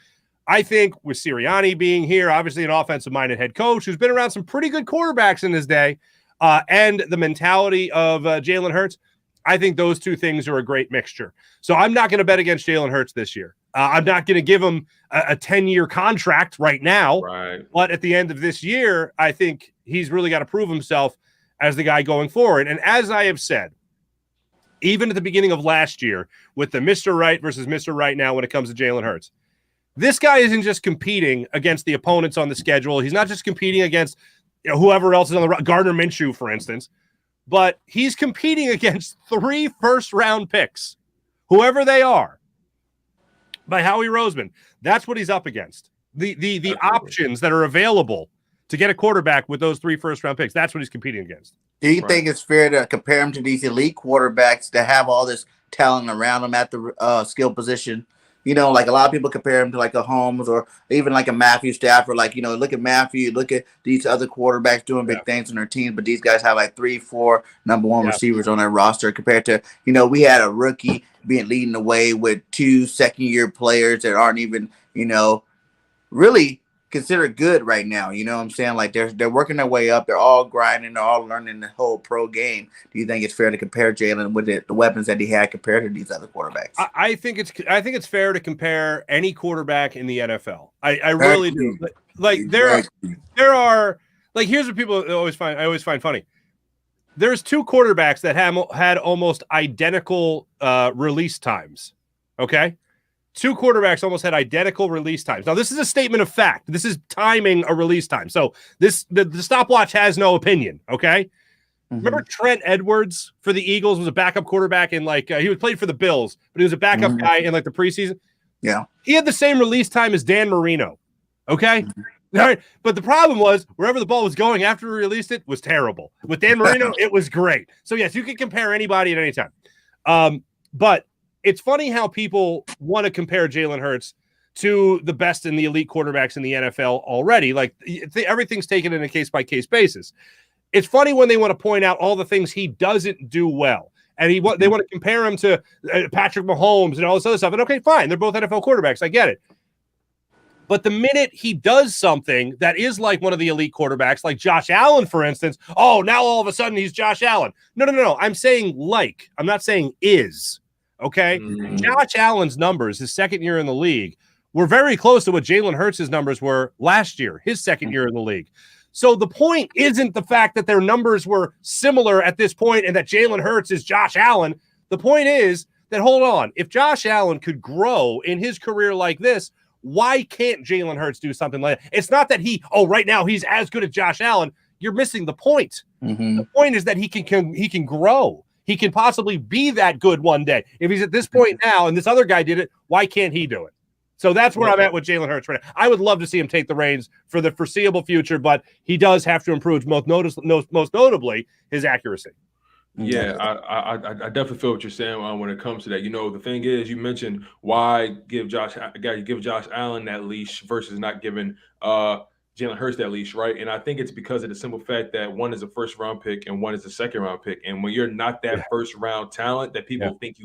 I think with Sirianni being here, obviously an offensive-minded head coach who's been around some pretty good quarterbacks in his day, and the mentality of Jalen Hurts, I think those two things are a great mixture. So I'm not going to bet against Jalen Hurts this year. I'm not going to give him a 10-year contract right now. Right. But at the end of this year, I think he's really got to prove himself as the guy going forward. And as I have said, even at the beginning of last year with the Mr. Right versus Mr. Right now when it comes to Jalen Hurts, this guy isn't just competing against the opponents on the schedule. He's not just competing against whoever else is on the Gardner Minshew, for instance, but he's competing against 3 first-round picks, whoever they are, by Howie Roseman. That's what he's up against. The options that are available to get a quarterback with those 3 first-round picks, that's what he's competing against. Do you think it's fair to compare him to these elite quarterbacks that have all this talent around them at the skill position? You know, like a lot of people compare him to like a Holmes or even like a Matthew Stafford. Like, look at Matthew, look at these other quarterbacks doing big things on their teams, but these guys have like 3, 4 number 1 receivers on their roster compared to, we had a rookie leading the way with 2 second-year players that aren't even, really considered good right now. You know what I'm saying? Like they're working their way up. They're all grinding. They're all learning the whole pro game. Do you think it's fair to compare Jalen with the weapons that he had compared to these other quarterbacks? I think it's fair to compare any quarterback in the NFL. I really do. Like there are like, here's what people I always find funny. There's 2 quarterbacks that had almost identical release times. Okay. 2 quarterbacks almost had identical release times. Now, this is a statement of fact. This is timing a release time. So the stopwatch has no opinion, okay? Remember Trent Edwards for the Eagles was a backup quarterback in he was played for the Bills, but he was a backup guy in the preseason? Yeah. He had the same release time as Dan Marino, okay? All right. But the problem was wherever the ball was going after we released it was terrible. With Dan Marino, it was great. So yes, you can compare anybody at any time. But it's funny how people want to compare Jalen Hurts to the best and the elite quarterbacks in the NFL already. Like everything's taken in a case-by-case basis. It's funny when they want to point out all the things he doesn't do well. And they want to compare him to Patrick Mahomes and all this other stuff. And okay, fine. They're both NFL quarterbacks. I get it. But the minute he does something that is like one of the elite quarterbacks, like Josh Allen, for instance, oh, now all of a sudden he's Josh Allen. No. I'm saying like. I'm not saying is. Okay? Josh Allen's numbers, his second year in the league, were very close to what Jalen Hurts' numbers were last year, his second year in the league. So the point isn't the fact that their numbers were similar at this point and that Jalen Hurts is Josh Allen. The point is that, hold on, if Josh Allen could grow in his career like this, why can't Jalen Hurts do something like that? It's not that right now he's as good as Josh Allen. You're missing the point. The point is that he can grow. He can possibly be that good one day. If he's at this point now and this other guy did it, why can't he do it? So that's where I'm at with Jalen Hurts right now. I would love to see him take the reins for the foreseeable future, but he does have to improve most notably his accuracy. Yeah, I definitely feel what you're saying when it comes to that. You know, the thing is, you mentioned why give Josh Allen that leash versus not giving Jalen Hurts that leash, right? And I think it's because of the simple fact that one is a first-round pick and one is a second-round pick. And when you're not that first-round talent that people think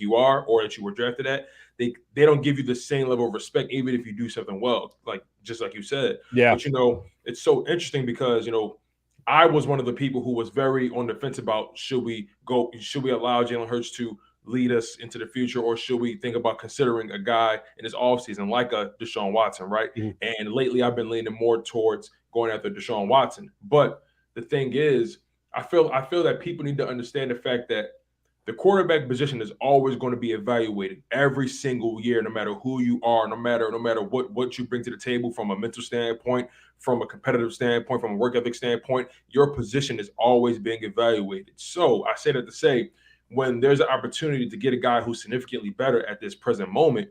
you are or that you were drafted at, they don't give you the same level of respect, even if you do something well, just like you said. Yeah. But, you know, it's so interesting because, you know, I was one of the people who was very on the fence about should we allow Jalen Hurts to lead us into the future, or should we think about considering a guy in his offseason like a Deshaun Watson, right? And lately I've been leaning more towards going after Deshaun Watson. But the thing is, I feel that people need to understand the fact that the quarterback position is always going to be evaluated every single year, no matter who you are, no matter what you bring to the table from a mental standpoint, from a competitive standpoint, from a work ethic standpoint. Your position is always being evaluated. So I say that to say, when there's an opportunity to get a guy who's significantly better at this present moment,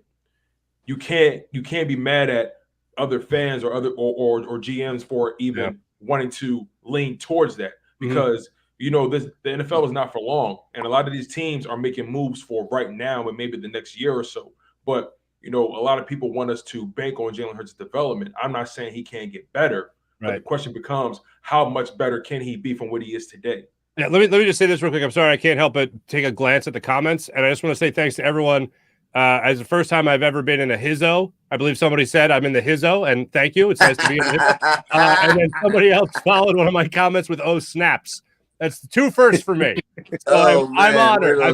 you can't be mad at other fans or GMs for even wanting to lean towards that, because you know, the NFL is not for long, and a lot of these teams are making moves for right now and maybe the next year or so. But you know, a lot of people want us to bank on Jalen Hurts' development. I'm not saying he can't get better, but the question becomes, how much better can he be from what he is today? Yeah, let me just say this real quick. I'm sorry, I can't help but take a glance at the comments, and I just want to say thanks to everyone. As the first time I've ever been in a hizzo, I believe somebody said I'm in the hizzo, and thank you. It's nice to be in the hizzo. And then somebody else followed one of my comments with "oh snaps." That's the two firsts for me. So I'm honored. I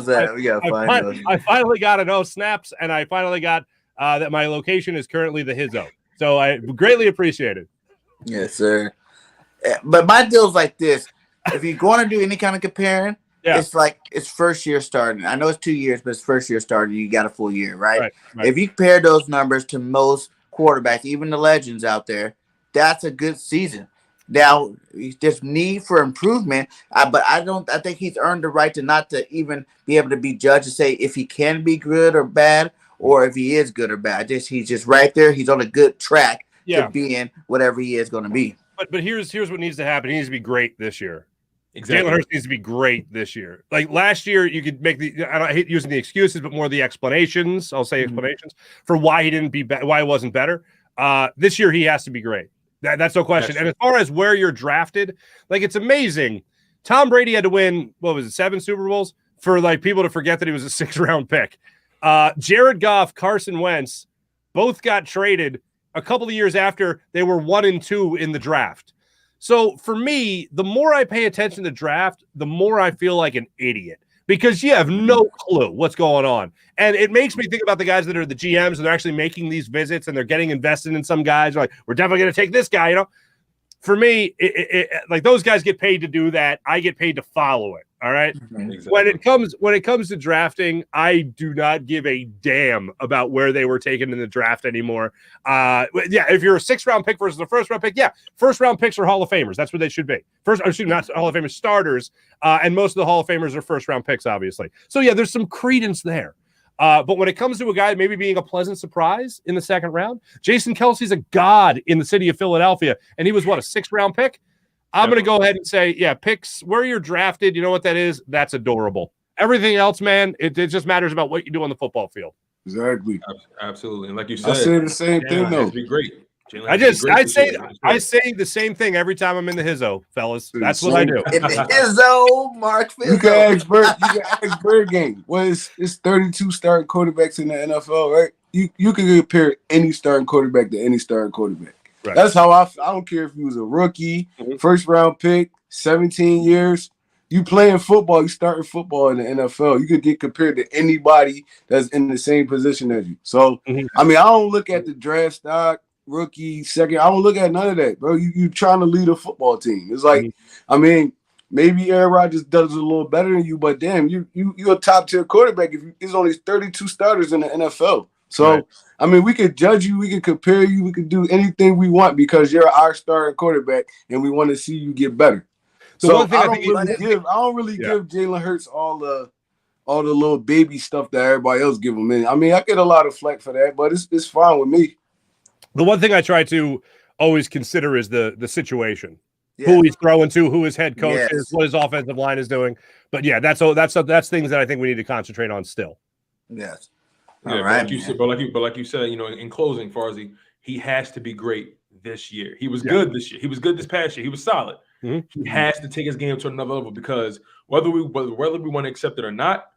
finally got an "oh snaps," and I finally got that my location is currently the hizzo. So I greatly appreciate it. Yes, sir. But my deal's like this. If you're going to do any kind of comparing, it's like it's first year starting. I know it's 2 years, but it's first year starting. You got a full year, right? If you compare those numbers to most quarterbacks, even the legends out there, that's a good season. Now, there's need for improvement, but I think he's earned the right to not to even be able to be judged to say if he can be good or bad, or if he is good or bad. He's just right there. He's on a good track to being whatever he is going to be. But here's what needs to happen. He needs to be great this year. Exactly. Jalen Hurts needs to be great this year. Like last year, you could make I hate using the excuses, but more the explanations. I'll say explanations for why he why he wasn't better. This year, he has to be great. That's no question. And as far as where you're drafted, like it's amazing. Tom Brady had to win, 7 Super Bowls for like people to forget that he was a 6th-round pick. Jared Goff, Carson Wentz, both got traded a couple of years after they were 1 and 2 in the draft. So for me, the more I pay attention to draft, the more I feel like an idiot because you have no clue what's going on. And it makes me think about the guys that are the GMs and they're actually making these visits and they're getting invested in some guys. They're like, we're definitely going to take this guy, you know? For me, like those guys get paid to do that. I get paid to follow it. All right. Exactly. When it comes to drafting, I do not give a damn about where they were taken in the draft anymore. If you're a 6th-round pick versus a 1st-round pick, 1st-round picks are Hall of Famers. That's what they should be. Not Hall of Famers, starters, and most of the Hall of Famers are 1st-round picks, obviously. So there's some credence there. But when it comes to a guy maybe being a pleasant surprise in the second round, Jason Kelce's a god in the city of Philadelphia, and he was, what, a 6th-round pick? I'm going to go ahead and say, yeah, picks where you're drafted, you know what that is? That's adorable. Everything else, man, it just matters about what you do on the football field. Exactly. Absolutely. And like you said, I say the same thing, though. Be great. I say the same thing every time I'm in the hizzo, fellas. That's what I do. In the hizzo, Mark Fizzo. You can ask BIRDGANG. Well, it's 32 starting quarterbacks in the NFL, right? You can compare any starting quarterback to any starting quarterback. Right. That's how I don't care if he was a rookie, first round pick, 17 years. You playing football, you starting football in the NFL. You could get compared to anybody that's in the same position as you. So, I mean, I don't look at the draft stock, rookie, second. I don't look at none of that, bro. You trying to lead a football team. It's like, I mean, maybe Aaron Rodgers does it a little better than you, but damn, you're a top tier quarterback if there's only 32 starters in the NFL. So, I mean, we could judge you, we could compare you, we could do anything we want because you're our starting quarterback and we want to see you get better. So I don't really give Jalen Hurts all the little baby stuff that everybody else give him. I mean, I get a lot of flack for that, but it's fine with me. The one thing I try to always consider is the situation, who he's throwing to, who his head coach is, what his offensive line is doing. But yeah, that's things that I think we need to concentrate on still. Yes. Yeah, all right. But like you said, you know, in closing, Farzy, he has to be great this year. He was good this year. He was good this past year. He was solid. He has to take his game to another level because whether we want to accept it or not,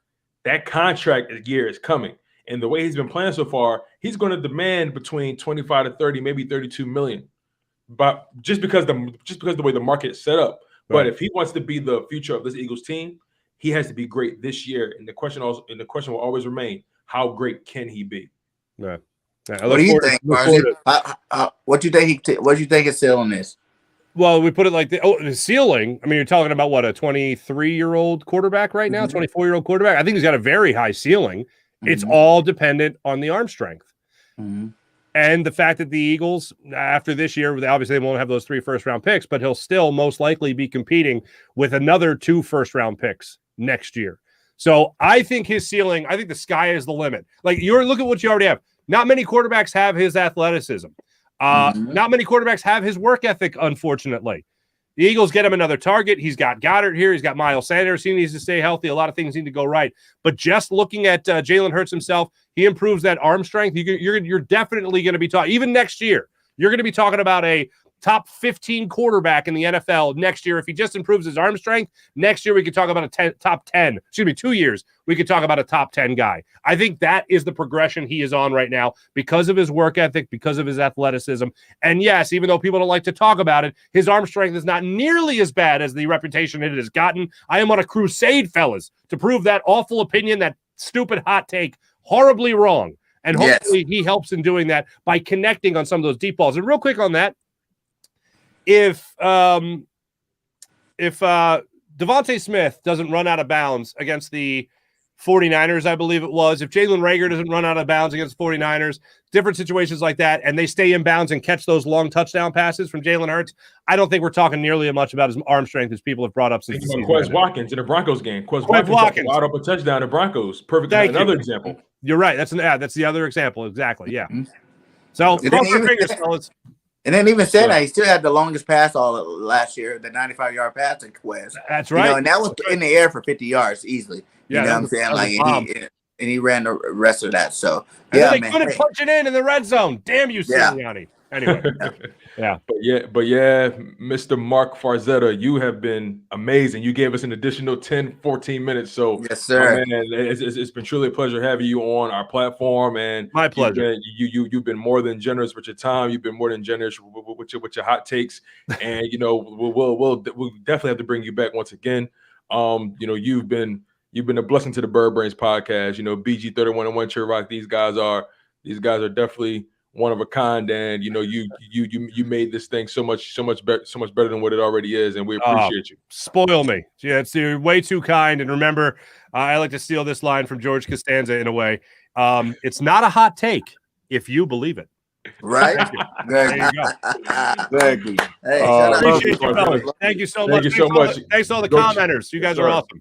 that contract year is coming. And the way he's been playing so far, he's going to demand between 25 to 30, maybe 32 million. But just because the way the market is set up. Right. But if he wants to be the future of this Eagles team, he has to be great this year. And the question will always remain, how great can he be? Yeah. What do you think, Farzy? What do you think his ceiling is? Well, we put it like the ceiling. I mean, you're talking about what, a 23-year-old quarterback right now, 24-year-old quarterback. I think he's got a very high ceiling. It's all dependent on the arm strength. And the fact that the Eagles, after this year, obviously they won't have those 3 first-round picks, but he'll still most likely be competing with another 2 first-round picks next year. So I think his ceiling, I think the sky is the limit. Like, look at what you already have. Not many quarterbacks have his athleticism. Not many quarterbacks have his work ethic, unfortunately. The Eagles get him another target. He's got Goddard here. He's got Miles Sanders. He needs to stay healthy. A lot of things need to go right. But just looking at Jalen Hurts himself, he improves that arm strength. You're definitely going to be talking, even next year, you're going to be talking about a top 15 quarterback in the NFL next year. If he just improves his arm strength, next year we could talk about a top 10. 2 years, we could talk about a top 10 guy. I think that is the progression he is on right now because of his work ethic, because of his athleticism. And yes, even though people don't like to talk about it, his arm strength is not nearly as bad as the reputation it has gotten. I am on a crusade, fellas, to prove that awful opinion, that stupid hot take, horribly wrong. And hopefully he helps in doing that by connecting on some of those deep balls. And real quick on that, if Devontae Smith doesn't run out of bounds against the 49ers, I believe it was, if Jalen Reagor doesn't run out of bounds against 49ers, different situations like that, and they stay in bounds and catch those long touchdown passes from Jalen Hurts, I don't think we're talking nearly as much about his arm strength as people have brought up since the season. Quez Watkins in the Broncos game. Quez Watkins wide open touchdown to Broncos. Perfect. Another example. You're right. That's the other example. Exactly. Yeah. So cross your fingers, fellas. And then even said that he still had the longest pass all last year, the 95-yard pass to Quez. That's right. You know, and that was in the air for 50 yards easily. You know what I'm saying? Like, and he ran the rest of that. So they couldn't punch it in the red zone. Damn you, Sirianni. Anyway, But yeah, Mr. Mark Farzetta, you have been amazing. You gave us an additional 10, 14 minutes. So yes, sir. Man, it's been truly a pleasure having you on our platform. And my pleasure. You've been more than generous with your time. You've been more than generous with your hot takes. And you know, we'll definitely have to bring you back once again. You know, you've been a blessing to the Bird Brains podcast. You know, BG31 and One Chair Rock. These guys are definitely one of a kind, and you know, you made this thing so much better than what it already is, and we appreciate you. Spoil me. Yeah, you're way too kind. And remember, I like to steal this line from George Costanza in a way. It's not a hot take if you believe it. Right? There you go. Exactly. Hey, appreciate you, fellas. Thank you so much. Thank you so much. Thanks to all the commenters. You guys are awesome.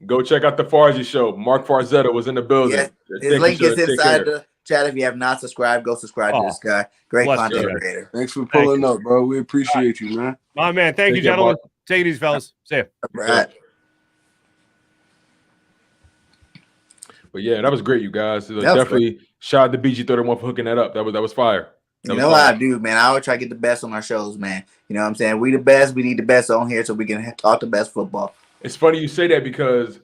Go check out the Farzy show. Mark Farzetta was in the building. Yes, his link is inside the chat. If you have not subscribed, go subscribe to this guy. Great content creator. Thanks for pulling up, bro. We appreciate you, man. My man. Thank you, gentlemen. Take it easy, fellas. See ya. Right. But yeah, that was great, you guys. Definitely shout out to BG31 for hooking that up. That was fire. You know what I do, man? I always try to get the best on our shows, man. You know what I'm saying? We the best. We need the best on here so we can talk the best football. It's funny you say that because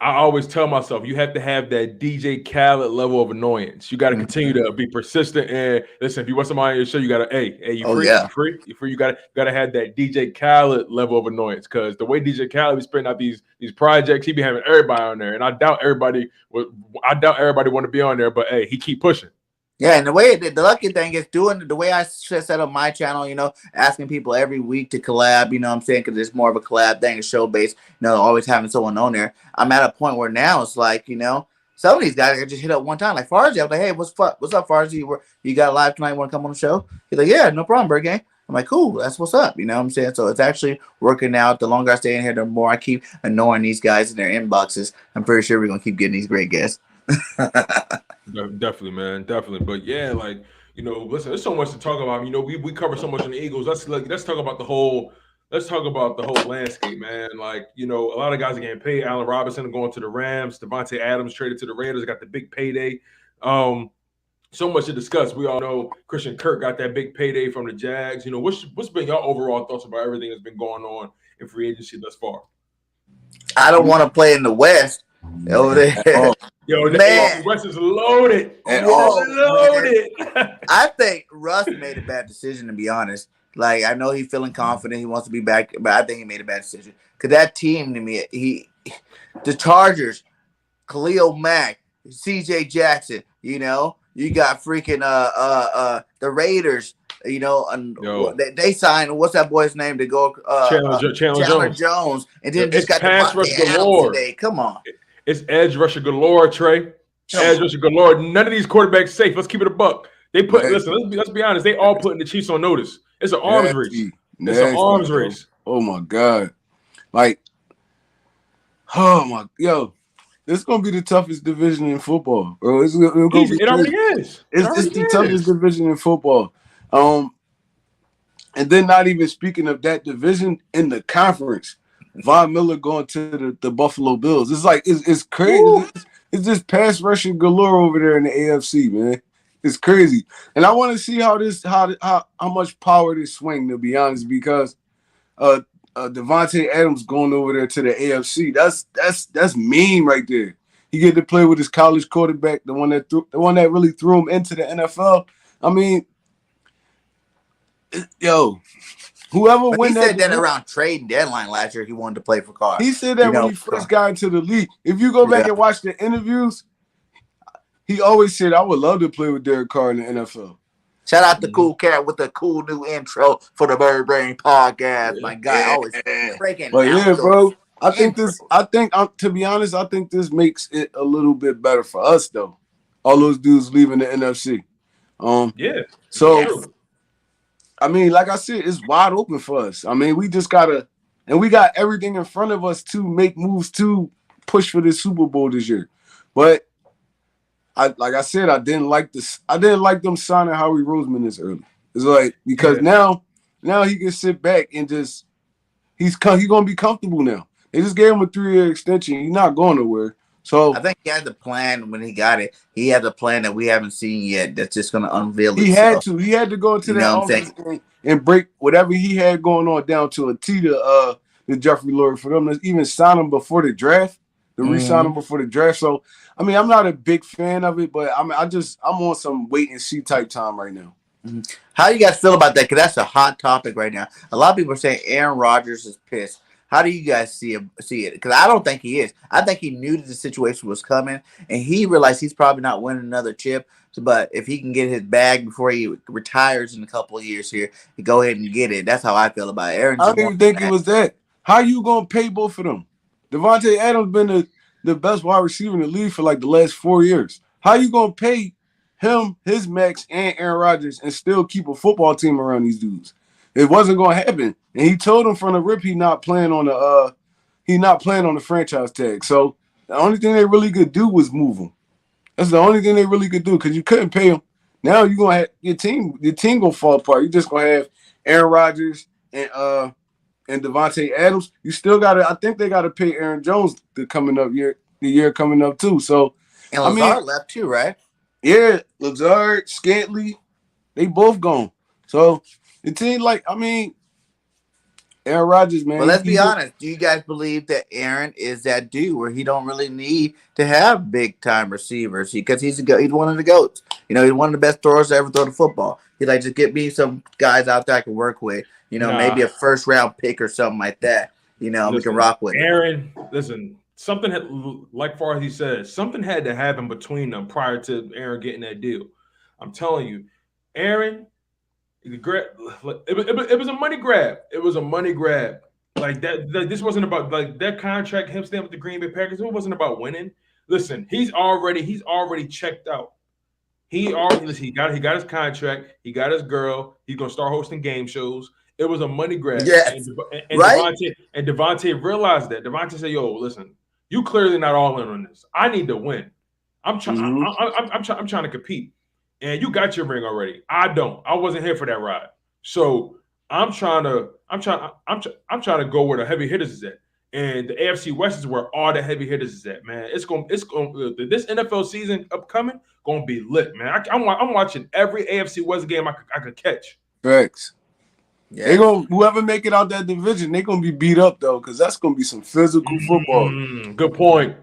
I always tell myself you have to have that DJ Khaled level of annoyance. You got to continue to be persistent and listen. If you want somebody on your show, you got to, hey, you free? You free? You free? You got to have that DJ Khaled level of annoyance because the way DJ Khaled be spitting out these projects, he be having everybody on there, and I doubt everybody want to be on there, but hey, he keep pushing. Yeah, and the lucky thing is doing the way I set up my channel, you know, asking people every week to collab, you know what I'm saying? Because it's more of a collab thing, a show based, you know, always having someone on there. I'm at a point where now it's like, you know, some of these guys I just hit up one time, like Farzy. I'm like, hey, what's up, Farzy? You got live tonight? Want to come on the show? He's like, yeah, no problem, BIRDGANG. I'm like, cool, that's what's up. You know what I'm saying? So it's actually working out. The longer I stay in here, the more I keep annoying these guys in their inboxes. I'm pretty sure we're going to keep getting these great guests. Definitely, man, definitely. But yeah, like, you know, listen, there's so much to talk about. You know, we cover so much in the Eagles. Let's talk about the whole landscape, man. Like, you know, a lot of guys are getting paid. Allen Robinson going to the Rams. Devontae Adams traded to the Raiders, got the big payday. So much to discuss. We all know Christian Kirk got that big payday from the Jags. You know, what's been your overall thoughts about everything that's been going on in free agency thus far? I don't want to play in the West over there. Yo, the West is loaded. Loaded. I think Russ made a bad decision, to be honest. Like, I know he's feeling confident. He wants to be back, but I think he made a bad decision. Because that team, to me, the Chargers, Khalil Mack, C.J. Jackson, you know, you got freaking the Raiders, you know, and they signed, what's that boy's name to go? Chandler Jones. And then just got pass rush galore today. Come on. It's edge rusher galore, Trey. Edge rusher galore. None of these quarterbacks safe. Let's keep it a buck. They put let's be honest. They all putting the Chiefs on notice. It's an arms race. It's an arms race. Oh my God! Like, this is gonna be the toughest division in football, bro. It already is. It's the toughest division in football. And then not even speaking of that division in the conference. Von Miller going to the Buffalo Bills. It's like it's crazy. It's just pass rushing galore over there in the AFC, man. It's crazy, and I want to see how much power this swing. To be honest, because Devontae Adams going over there to the AFC. That's mean right there. He get to play with his college quarterback, the one that really threw him into the NFL. I mean, whoever win that. He said that around trade deadline last year, he wanted to play for Carr. He said that when he first got into the league. If you go back and watch the interviews, he always said, "I would love to play with Derek Carr in the NFL." Shout out to Cool Cat with the cool new intro for the Bird Brain podcast. My guy always breaking. But yeah, bro, I think to be honest, I think this makes it a little bit better for us though. All those dudes leaving the NFC. So. I mean, like I said, it's wide open for us. I mean, we just gotta, and we got everything in front of us to make moves to push for this Super Bowl this year. But like I said, I didn't like them signing Howie Roseman this early. It's like because now he can sit back and just he's gonna be comfortable now. They just gave him a 3-year extension. He's not going nowhere. So I think he had the plan when he got it. He had the plan that we haven't seen yet. That's just going to unveil it. He had to go into that office and break whatever he had going on down to a T to Jeffrey Lurie for them to even sign him before the draft, to re-sign him before the draft. So I mean, I'm not a big fan of it, but I'm on some wait and see type time right now. How do you guys feel about that? Because that's a hot topic right now. A lot of people are saying Aaron Rodgers is pissed. How do you guys see it? Because I don't think he is. I think he knew that the situation was coming, and he realized he's probably not winning another chip. But if he can get his bag before he retires in a couple of years here, go ahead and get it. That's how I feel about it. Aaron, I didn't think it was that. How you gonna pay both of them? Devontae Adams been the best wide receiver in the league for like the last 4 years. How you gonna pay him, his max, and Aaron Rodgers and still keep a football team around these dudes? It wasn't gonna happen. And he told him from the rip he not playing on the He's not playing on the franchise tag. So the only thing they really could do was move him. That's the only thing they really could do because you couldn't pay him. Now you're gonna have your team gonna fall apart. You're just gonna have Aaron Rodgers and Devontae Adams. You still gotta. I think they gotta pay Aaron Jones the year coming up too. So and Lazard left too, right? Yeah, Lazard, Scantley, they both gone. So the team, Aaron Rodgers, man. Well, let's be honest. Do you guys believe that Aaron is that dude where he don't really need to have big time receivers because he's one of the goats. You know, he's one of the best throwers to ever throw the football. He's like, just get me some guys out there I can work with. You know, maybe a first round pick or something like that. You know, we can rock with Aaron. Listen, something had, like Farzi said, something had to happen between them prior to Aaron getting that deal. I'm telling you, Aaron. It was a money grab. It was a money grab. Like that. This wasn't about like that contract. Him staying with the Green Bay Packers. It wasn't about winning. Listen, he's already checked out. He got his contract. He got his girl. He's gonna start hosting game shows. It was a money grab. Yes, and right. Devontae realized that. Devontae said, "Yo, listen, you clearly not all in on this. I need to win. I'm trying. I'm trying to compete." And you got your ring already. I don't. I wasn't here for that ride. So I'm trying to go where the heavy hitters is at. And the AFC West is where all the heavy hitters is at, man. This NFL season upcoming gonna be lit, man. I'm watching every AFC West game I could catch. Facts. Yeah. Whoever make it out that division, they're gonna be beat up though, because that's gonna be some physical football. Good point.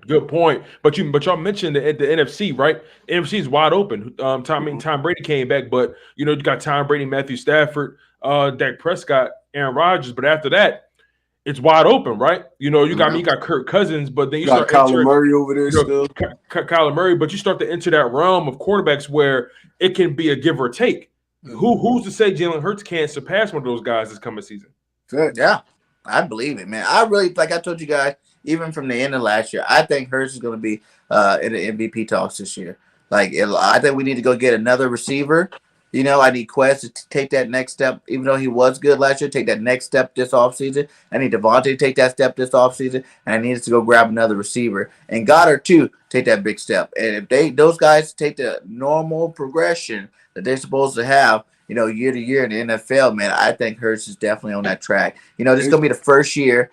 But y'all mentioned the NFC, right? The NFC is wide open. Tom Brady came back, but you got Tom Brady, Matthew Stafford, Dak Prescott, Aaron Rodgers. But after that, it's wide open, right? You got Kirk Cousins, but then you got Kyler Murray over there still. Kyler Murray, but you start to enter that realm of quarterbacks where it can be a give or take. Who's to say Jalen Hurts can't surpass one of those guys this coming season? Yeah, I believe it, man. I really, like I told you guys, even from the end of last year, I think Hurts is going to be in the MVP talks this year. I think we need to go get another receiver. I need Quest to take that next step, even though he was good last year, take that next step this offseason. I need Devontae to take that step this offseason, and I need us to go grab another receiver. And Goddard, too, take that big step. And if those guys take the normal progression that they're supposed to have, year to year in the NFL, man, I think Hurts is definitely on that track. This is going to be the first year,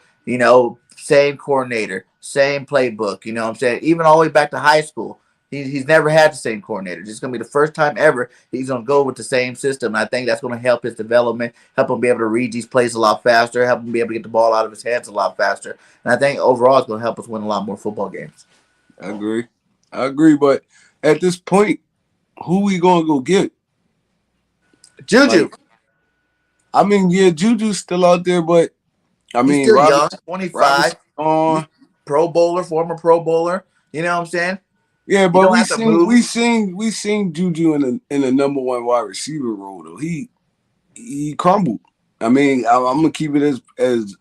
same coordinator, same playbook, you know what I'm saying? Even all the way back to high school. He's never had the same coordinator. This is going to be the first time ever he's going to go with the same system. And I think that's going to help his development, help him be able to read these plays a lot faster, help him be able to get the ball out of his hands a lot faster. And I think overall it's going to help us win a lot more football games. I agree. But at this point, who we going to go get? Juju. Juju's still out there, but he's still young, 25, Pro Bowler, former Pro Bowler. You know what I'm saying? Yeah, but we seen Juju in a number one wide receiver role though. He crumbled. I'm gonna keep it as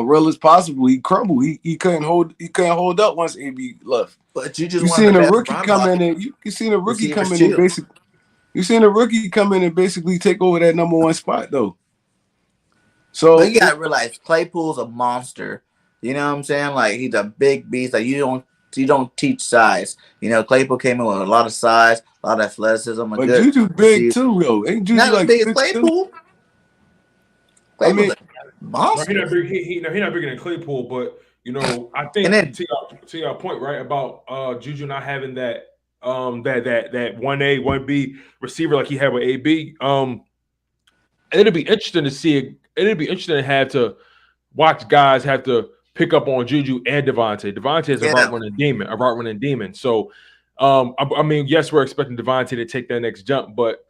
real as possible. He crumbled. He couldn't hold up once AB left. But you seen a rookie come in and you seen a rookie come in and basically. You seen a rookie come in and basically take over that number one spot though. So but you gotta realize Claypool's a monster. You know what I'm saying? He's a big beast. You don't teach size. Claypool came in with a lot of size, a lot of athleticism. But Juju big too, yo. Ain't Juju not as big as Claypool? Claypool's a monster. He's not bigger than Claypool, but I think to your point, right, about Juju not having that 1A, 1B receiver like he had with AB. It'll be interesting to see it. It'll be interesting to have to watch guys have to pick up on Juju and Devontae. Devontae is a route running demon. So, yes, we're expecting Devontae to take that next jump, but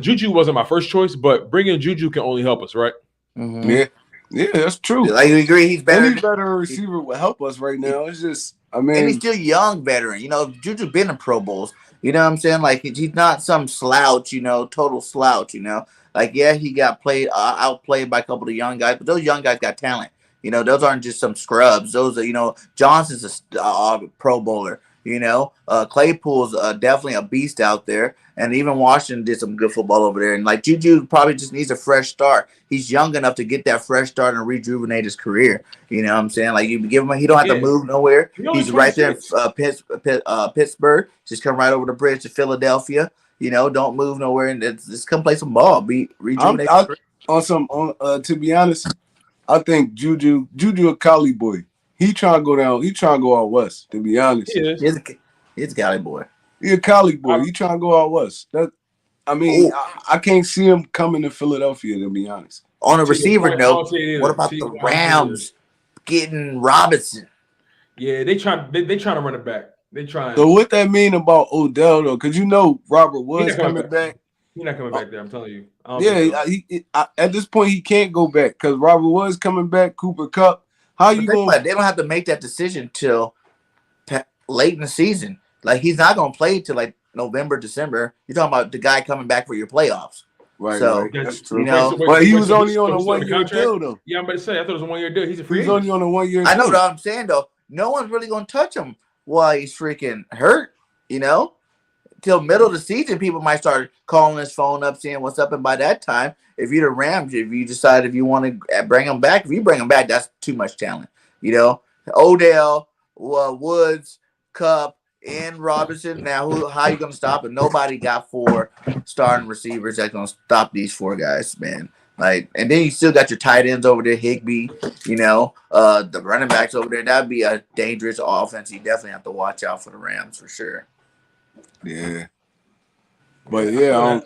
Juju wasn't my first choice, but bringing Juju can only help us, right? Mm-hmm. Yeah, that's true. You agree? He's better. Any better receiver will help us right now. It's just, and he's still young, veteran. Juju been in Pro Bowls. You know what I'm saying? He's not some slouch. Total slouch. He got outplayed by a couple of young guys, but those young guys got talent. Those aren't just some scrubs. Those are, Johnson's a Pro Bowler. You know, Claypool's definitely a beast out there, and even Washington did some good football over there. And like Juju probably just needs a fresh start. He's young enough to get that fresh start and rejuvenate his career. You know what I'm saying? Like you give him, he don't have to move nowhere. He's right there in Pittsburgh. Just come right over the bridge to Philadelphia. You know, don't move nowhere and just come play some ball. Rejuvenate. To be honest, I think Juju a Cali boy. He trying to go down. He trying to go out west. To be honest, he's a Cali boy. He a Cali boy. He trying to go out west. I can't see him coming to Philadelphia. To be honest. On a receiver note, what about the Rams getting Robinson? Yeah, they trying to run it back. They trying. So what that mean about Odell though? Because you know Robert Woods coming back. He's not coming back there. I'm telling you. At this point he can't go back because Robert Woods coming back. Cooper Kupp. How you going? They don't have to make that decision till late in the season. Like he's not going to play till like November, December. You're talking about the guy coming back for your playoffs. Right. So right. That's true. You know, but he was only on a 1 year deal though. Yeah, I'm about to say I thought it was a 1 year deal. He's a free He's agent. only on a 1 year. I know what I'm saying though. No one's really going to touch him while he's freaking hurt. You know, till middle of the season, people might start calling his phone up, seeing what's up. And by that time, if you're the Rams, if you decide if you want to bring him back, if you bring him back, that's too much talent. You know, Odell, Woods, Kupp, and Robinson. Now, how you gonna stop it? Nobody got 4 starting receivers that's gonna stop these 4 guys, man. Like, and then you still got your tight ends over there, Higbee. You know, the running backs over there. That'd be a dangerous offense. You definitely have to watch out for the Rams for sure. Yeah, but yeah,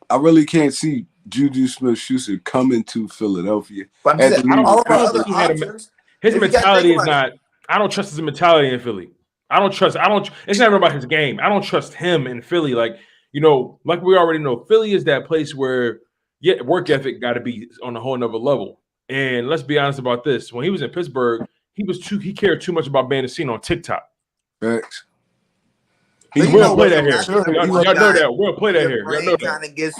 I really can't see Juju Smith-Schuster coming to Philadelphia. But all of our other options. His mentality is not. I don't trust his mentality in Philly. I don't trust. It's not about his game. I don't trust him in Philly. Like like we already know, Philly is that place where work ethic got to be on a whole nother level. And let's be honest about this: when he was in Pittsburgh, he cared too much about being seen on TikTok. Thanks. He will play that here. Y'all know that. We'll play that here. He kind of gets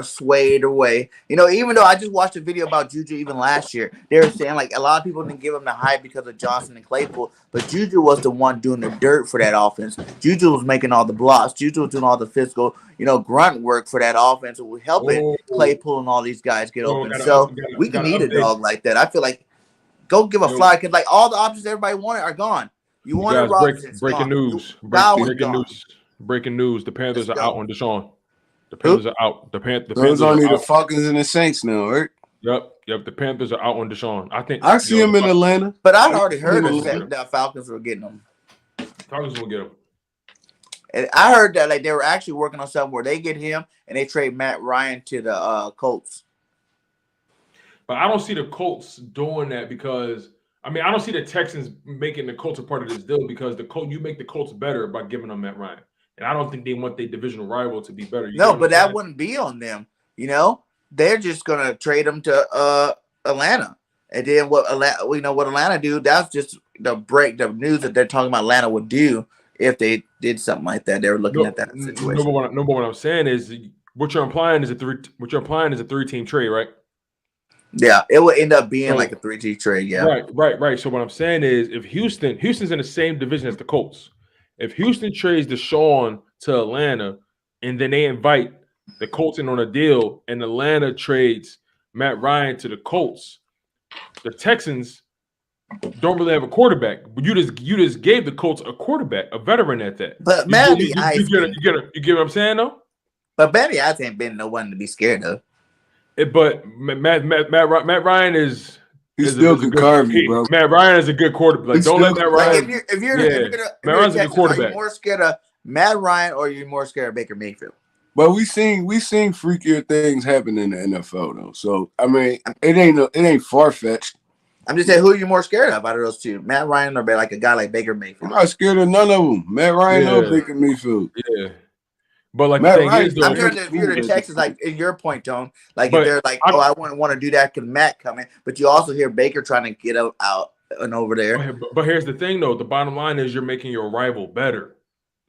swayed away. You know, even though I just watched a video about Juju even last year, they were saying like a lot of people didn't give him the hype because of Johnson and Claypool, but Juju was the one doing the dirt for that offense. Juju was making all the blocks. Juju was doing all the physical, grunt work for that offense, helping Claypool and all these guys get open. We can need a dog like that. I feel like go give a fly because like all the options everybody wanted are gone. You want breaking news. Breaking news. The Panthers are out on Deshaun. The Panthers are out. The Panthers are only the Falcons and the Saints now, right? Yep. The Panthers are out on Deshaun. I think I see him in Atlanta. But I'd already heard that Falcons were getting him. Falcons will get him. And I heard that like they were actually working on something where they get him and they trade Matt Ryan to the Colts. But I don't see the Colts doing that because I don't see the Texans making the Colts a part of this deal because you make the Colts better by giving them Matt Ryan. And I don't think they want their divisional rival to be better. But that wouldn't be on them. They're just gonna trade them to Atlanta. And then what Atlanta do, that's just the news that they're talking about Atlanta would do if they did something like that. They were looking at that situation. What I'm saying is what you're implying is a 3-team trade, right? Yeah, it would end up being like a 3-team trade. Yeah. Right. So what I'm saying is if Houston's in the same division as the Colts. If Houston trades Deshaun to Atlanta and then they invite the Colts in on a deal and Atlanta trades Matt Ryan to the Colts, the Texans don't really have a quarterback. But you just gave the Colts a quarterback, a veteran at that. But you get what I'm saying though? But Matty Ice ain't been no one to be scared of. But Matt Ryan is still can carve you, bro. Matt Ryan is a good quarterback. Like, don't let Matt Ryan. Like if you're Matt Ryan's a good quarterback. Are you more scared of Matt Ryan or are you more scared of Baker Mayfield? But we seen freakier things happen in the NFL though. So it ain't far fetched. I'm just saying, who are you more scared of out of those two? Matt Ryan or like a guy like Baker Mayfield? I'm not scared of none of them. Matt Ryan or Baker Mayfield. Yeah. But like Matt the thing Ryan, is, though, I'm sure that if you're the Texans, like in your point, Tone, like if they're like, I wouldn't want to do that because Matt coming, but you also hear Baker trying to get out and over there. But here's the thing, though. The bottom line is you're making your rival better.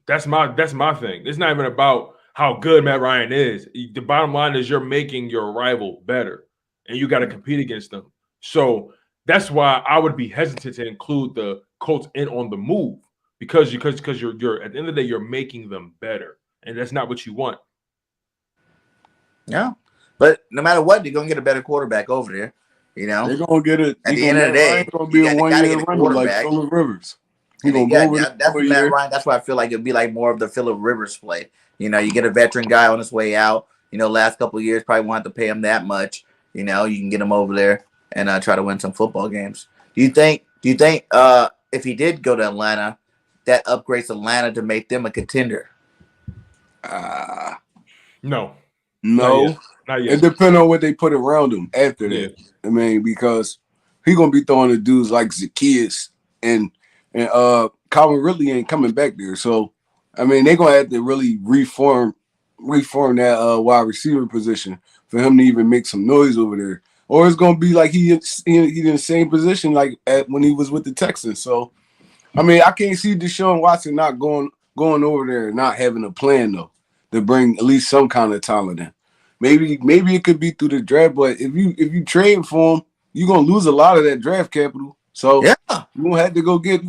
That's my thing. It's not even about how good Matt Ryan is. The bottom line is you're making your rival better, and you got to compete against them. So that's why I would be hesitant to include the Colts in on the move. because you're at the end of the day you're making them better, and that's not what you want. Yeah, but no matter what, you're gonna get a better quarterback over there. You know, they're gonna get it. At the end of the day, it's gonna be a 1 year run like Phillip Rivers. He gonna go over that's Matt Ryan. That's why I feel like it'd be like more of the Phillip Rivers play. You know, you get a veteran guy on his way out. You know, last couple of years probably won't have to pay him that much. You know, you can get him over there and try to win some football games. Do you think if he did go to Atlanta, that upgrades Atlanta to make them a contender? No. Not yet. It depends on what they put around him after that. I mean, because he gonna be throwing to dudes like Zacchaeus and Calvin Ridley ain't coming back there. So I mean, they're gonna have to really reform that wide receiver position for him to even make some noise over there. Or it's gonna be like he in the same position like when he was with the Texans. So I mean, I can't see Deshaun Watson not going over there and not having a plan though to bring at least some kind of talent in. Maybe it could be through the draft, but if you trade for him, you're gonna lose a lot of that draft capital. So yeah, you're gonna have to go get. I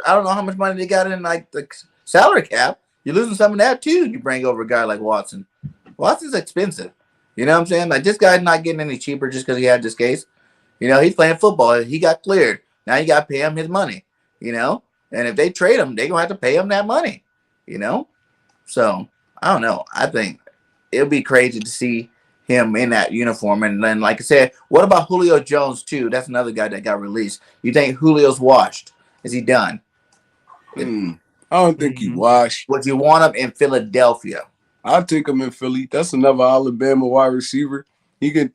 don't know how much money they got in like the salary cap. You're losing some of that too. You bring over a guy like Watson. Watson's expensive. You know what I'm saying? Like, this guy's not getting any cheaper just because he had this case. You know, he's playing football. He got cleared. Now you got to pay him his money. You know, and if they trade him, they're gonna have to pay him that money. You know, so I don't know. I think it'll be crazy to see him in that uniform. And then, like I said, what about Julio Jones too? That's another guy that got released. You think Julio's washed? Is he done? I don't think he washed. Would you want him in Philadelphia? I'll take him in Philly. That's another Alabama wide receiver. He could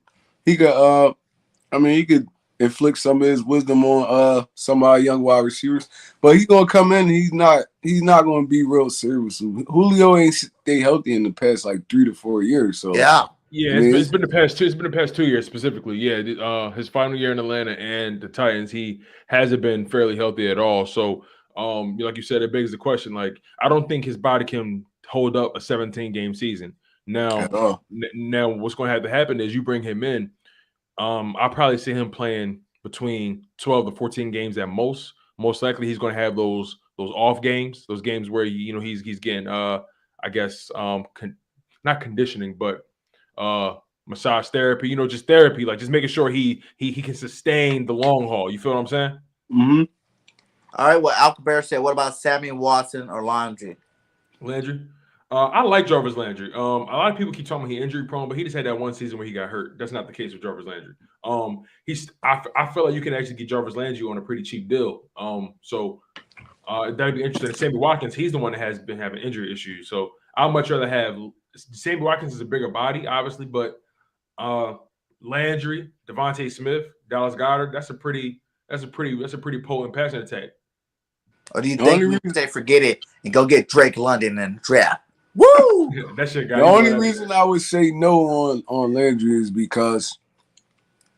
inflict some of his wisdom on some of our young wide receivers. But he's gonna come in. He's not gonna be real serious. Julio ain't stay healthy in the past like 3 to 4 years. So yeah, it's been the past 2. It's been the past 2 years specifically. Yeah, his final year in Atlanta and the Titans, he hasn't been fairly healthy at all. So, like you said, it begs the question. Like, I don't think his body can hold up a 17-game season. Now, what's going to have to happen is you bring him in. I'll probably see him playing between 12 to 14 games at most. Most likely, he's going to have those off games, those games where he's getting not conditioning, but massage therapy. You know, just therapy, like just making sure he can sustain the long haul. You feel what I'm saying? Mm-hmm. All right. Well, Alcabar said, what about Sammy Watson or Landry? I like Jarvis Landry. A lot of people keep talking about he injury prone, but he just had that one season where he got hurt. That's not the case with Jarvis Landry. I feel like you can actually get Jarvis Landry on a pretty cheap deal. So that'd be interesting. Sammy Watkins, he's the one that has been having injury issues. So I'd much rather have Sammy Watkins is a bigger body, obviously, but Landry, Devontae Smith, Dallas Goedert, that's a pretty potent passing attack. Or do you think they forget it and go get Drake London and draft? Woo! That shit got the only reason I would say no on Landry is because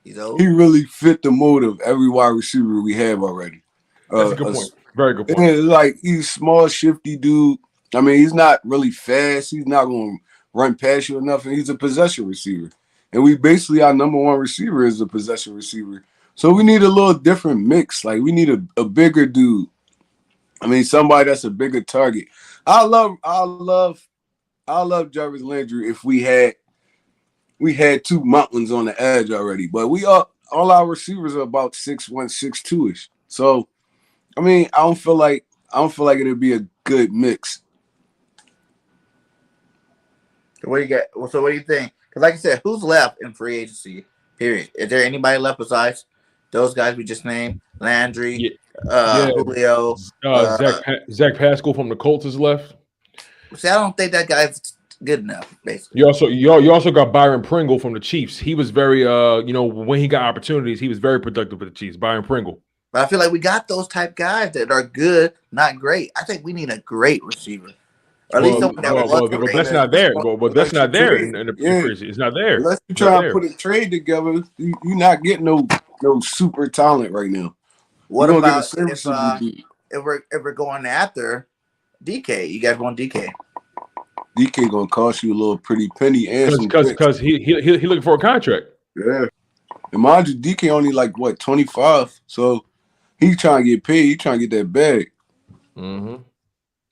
he really fit the mold of every wide receiver we have already. That's a good point. Very good point. And like, he's small, shifty dude. I mean, he's not really fast. He's not going to run past you enough, and he's a possession receiver. And we basically, our number one receiver is a possession receiver. So we need a little different mix. Like, we need a bigger dude. I mean, somebody that's a bigger target. I love Jarvis Landry if we had 2 mountains on the edge already. But all our receivers are about 6'1", 6'2"-ish. So, I mean, I don't feel like it'd be a good mix. So what do you think? Because like I said, who's left in free agency? Period. Is there anybody left besides those guys we just named? Landry, Julio, Zach Pascal from the Colts is left. See, I don't think that guy's good enough. Basically, you also got Byron Pringle from the Chiefs. He was very when he got opportunities, he was very productive with the Chiefs. Byron Pringle. But I feel like we got those type guys that are good, not great. I think we need a great receiver. Or at least someone that but that's not there. But that's not there in the preseason. It's not there. Unless you try to put a trade together, you're not getting no super talent right now. What about if we're going after DK? You guys want DK? DK gonna cost you a little pretty penny, and because he looking for a contract. Yeah, and mind you, DK only like what 25. So He's trying to get paid. He's trying to get that bag. Mm-hmm.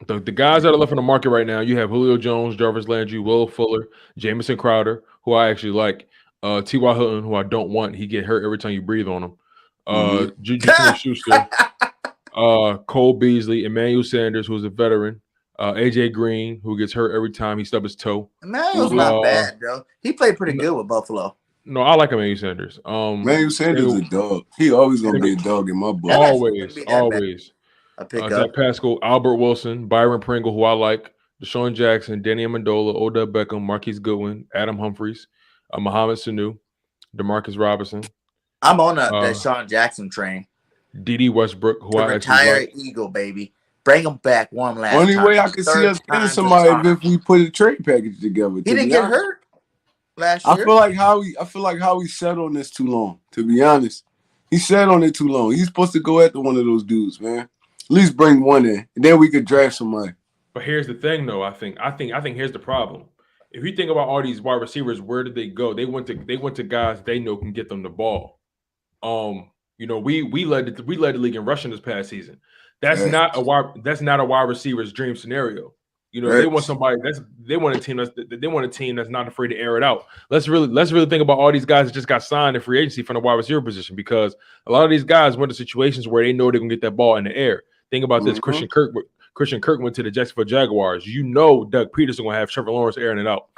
The guys that are left on the market right now, you have Julio Jones, Jarvis Landry, Will Fuller, Jamison Crowder, who I actually like, T.Y. Hilton, who I don't want. He get hurt every time you breathe on him. Juju Smith-Schuster, Cole Beasley, Emmanuel Sanders, who's a veteran, AJ Green, who gets hurt every time he stubs his toe. Emmanuel's not bad, though. He played pretty good with Buffalo. No, I like Emmanuel Sanders. Emmanuel Sanders is a dog. He always gonna be a dog in my book. Always. Zach Pascal, Albert Wilson, Byron Pringle, who I like, Deshaun Jackson, Danny Amendola, Odell Beckham, Marquise Goodwin, Adam Humphries, Mohamed Sanu, DeMarcus Robinson. I'm on the Deshaun Jackson train. D.D. Westbrook, who I actually like. Eagle, baby. Bring him back one last Only time. way I can see us getting somebody if we put a trade package together. He didn't get hurt last year. I feel like Howie sat on this too long, to be honest. He sat on it too long. He's supposed to go after one of those dudes, man. At least bring one in, and then we could draft somebody. But here's the thing, though. I think here's the problem. If you think about all these wide receivers, where did they go? They went to guys they know can get them the ball. You know, we led the league in rushing this past season. That's not a wide receiver's dream scenario. You know, they want somebody they want a team that's not afraid to air it out. Let's really think about all these guys that just got signed in free agency from the wide receiver position, because a lot of these guys went to situations where they know they're gonna get that ball in the air. Think about this. Christian Kirk went to the Jacksonville Jaguars. You know Doug Peterson gonna have Trevor Lawrence airing it out.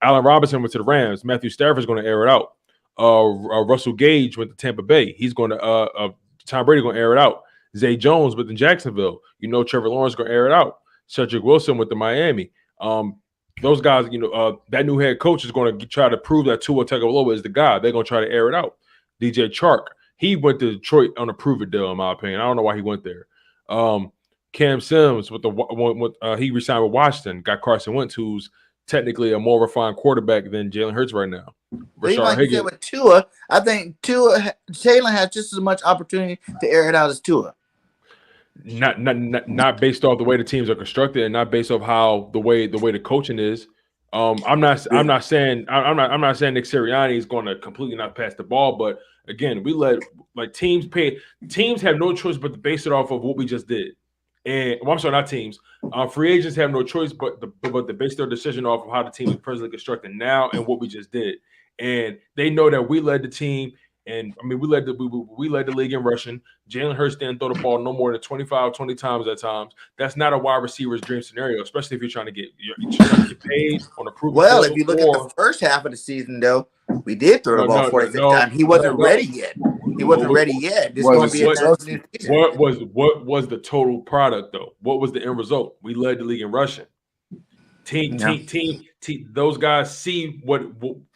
Allen Robinson went to the Rams. Matthew Stafford's gonna air it out. Russell Gage went to Tampa Bay. He's going to Tom Brady gonna air it out. Zay Jones went to Jacksonville. You know Trevor Lawrence gonna air it out. Cedric Wilson went to Miami. Those guys, you know, that new head coach is going to try to prove that Tua Tagovailoa is the guy. They're going to try to air it out. DJ Chark, he went to Detroit on a prove-it deal, in my opinion. I don't know why he went there. Cam Sims he resigned with Washington. Got Carson Wentz, who's technically a more refined quarterback than Jalen Hurts right now. Rashard Higgins with Tua, I think Jalen has just as much opportunity to air it out as Tua. Not based off the way the teams are constructed, and not based off how the way the coaching is. I'm not saying Nick Sirianni is going to completely not pass the ball, but again, we let teams have no choice but to base it off of what we just did. And I'm sorry, not teams. Free agents have no choice but to base their decision off of how the team is presently constructed now and what we just did. And they know that we led the team. And I mean, we led the league in rushing. Jalen Hurts didn't throw the ball no more than 25, 20 times at times. That's not a wide receiver's dream scenario, especially if you're trying to get paid on a proven. Well, if you look at the first half of the season, though, we did throw the ball 46 times. He wasn't ready yet. He wasn't ready yet. This is going to be a season. What was the total product though? What was the end result? We led the league in rushing. Those guys see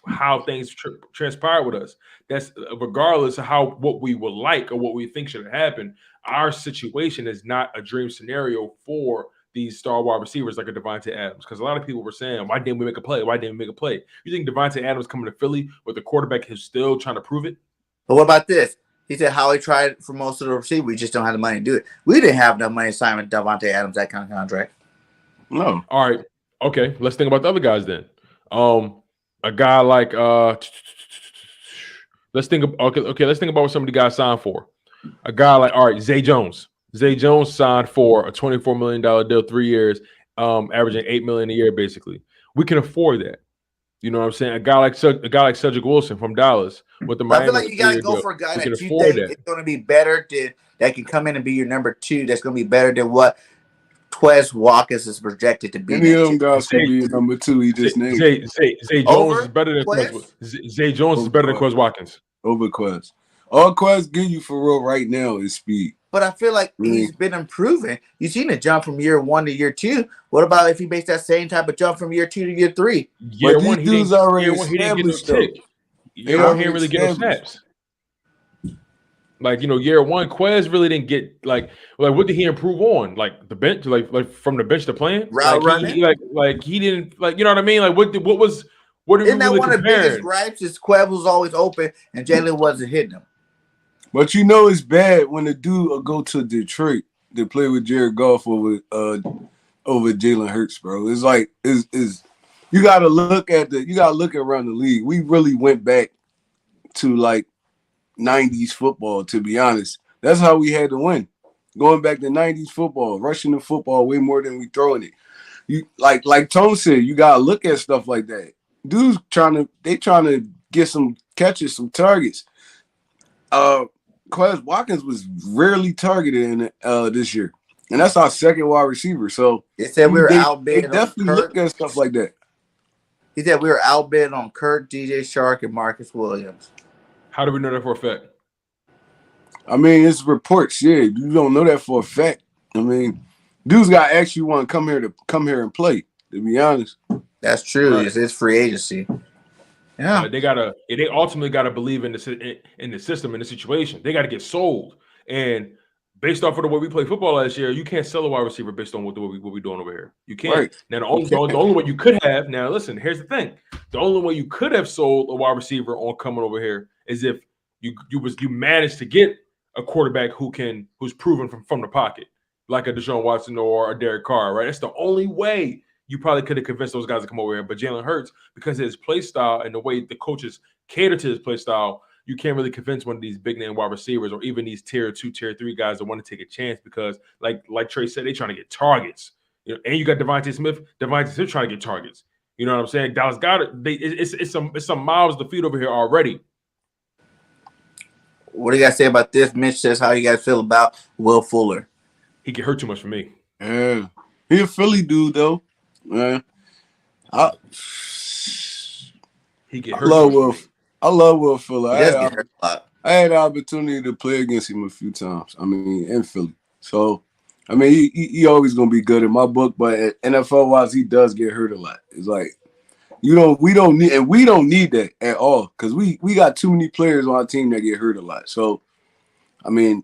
how things transpire with us. That's regardless of what we would like or what we think should happen. Our situation is not a dream scenario for these star wide receivers like a Devontae Adams, because a lot of people were saying, "Why didn't we make a play? Why didn't we make a play?" You think Devontae Adams coming to Philly with the quarterback who's still trying to prove it? But what about this? He said Howie tried for most of the receivers. We just don't have the money to do it. We didn't have enough money to sign with Devontae Adams that kind of contract. No. All right. Okay. Let's think about the other guys then. A guy like let's think about what some of the guys signed for. A guy like Zay Jones. Zay Jones signed for a $24 million deal, 3 years, averaging $8 million a year. Basically, we can afford that. You know what I'm saying? A guy like Cedric Wilson from Dallas with the Miami. I feel like you got to go for a guy that you think is going to be better that can come in and be your number two. That's going to be better than what Quez Watkins is projected to be. Any of them guys could be number two. He just named Zay Jones is better than Quez. Zay Jones is better than Quez Watkins. Over Quez. All Quez give you for real right now is speed. But I feel like he's been improving. You've seen a jump from year 1 to year 2. What about if he makes that same type of jump from year 2 to year 3? Year one, he didn't get no tick. Year one, he didn't really get no snaps. Like, you know, year 1, Quez really didn't get like what did he improve on? Like the bench, like from the bench to playing? Route running? He didn't you know what I mean? Like what was Isn't that one of the biggest gripes? Is Quez was always open and Jalen wasn't hitting him. But you know it's bad when the dude will go to Detroit to play with Jared Goff over Jalen Hurts, bro. It's like you gotta look around the league. We really went back to like 90s football, to be honest. That's how we had to win. Going back to 90s football, rushing the football way more than we throwing it. You like Tone said, you gotta look at stuff like that. Dudes trying to get some catches, some targets. Quez Watkins was rarely targeted in this year. And that's our second wide receiver. So they said we were outbid. They definitely look at stuff like that. He said we were outbid on Kurt, DJ Shark, and Marcus Williams. How do we know that for a fact? I mean, it's reports. Yeah, you don't know that for a fact. I mean, dudes got to actually want to come here and play. To be honest, that's true. Right. It's free agency. Yeah, they ultimately gotta believe in the system, in the situation. They got to get sold. And based off of the way we played football last year, you can't sell a wide receiver based on what we're doing over here. You can't. Right. Now the only way you could have. Now listen, here's the thing: the only way you could have sold a wide receiver on coming over here is if you managed to get a quarterback who's proven from the pocket, like a Deshaun Watson or a Derek Carr. Right? That's the only way you probably could have convinced those guys to come over here. But Jalen Hurts, because of his play style and the way the coaches cater to his play style, you can't really convince one of these big name wide receivers or even these tier 2, tier 3 guys that want to take a chance because, like Trey said, they're trying to get targets. You know, and you got Devontae Smith trying to get targets. You know what I'm saying? Dallas got it. It's some miles to feed over here already. What do you guys say about this? Mitch says, how you guys feel about Will Fuller? He get hurt too much for me. Yeah, he a Philly dude though. Man, he get hurt. I love Will Fuller. I had the opportunity to play against him a few times. I mean, in Philly. So, I mean, he always gonna be good in my book. But NFL wise, he does get hurt a lot. It's like we don't need that at all because we got too many players on our team that get hurt a lot. So, I mean,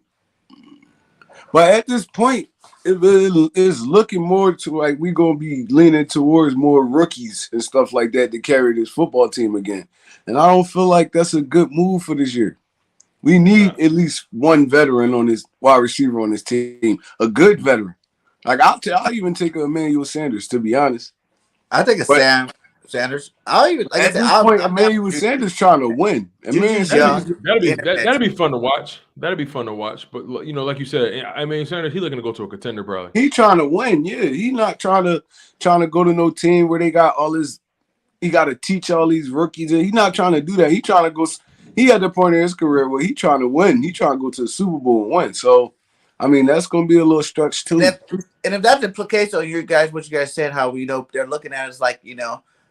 but at this point, it's looking more to like we're gonna be leaning towards more rookies and stuff like that to carry this football team again. And I don't feel like that's a good move for this year. We need at least one veteran on this wide receiver on this team, a good veteran. Like I'll even take Emmanuel Sanders, to be honest. I think Sam Sanders. I'll even at this point, Emmanuel Sanders trying to win. That'd be fun to watch. That'd be fun to watch. But you know, like you said, I mean, Sanders, he's looking to go to a contender, probably. He trying to win. Yeah, he's not trying to go to no team where they got all this. He got to teach all these rookies. He's not trying to do that. He trying to go. He at the point in his career where he trying to win. He trying to go to the Super Bowl and win. So, I mean, that's going to be a little stretch too. And if that's the case, so what you guys said, how they're looking at it is like,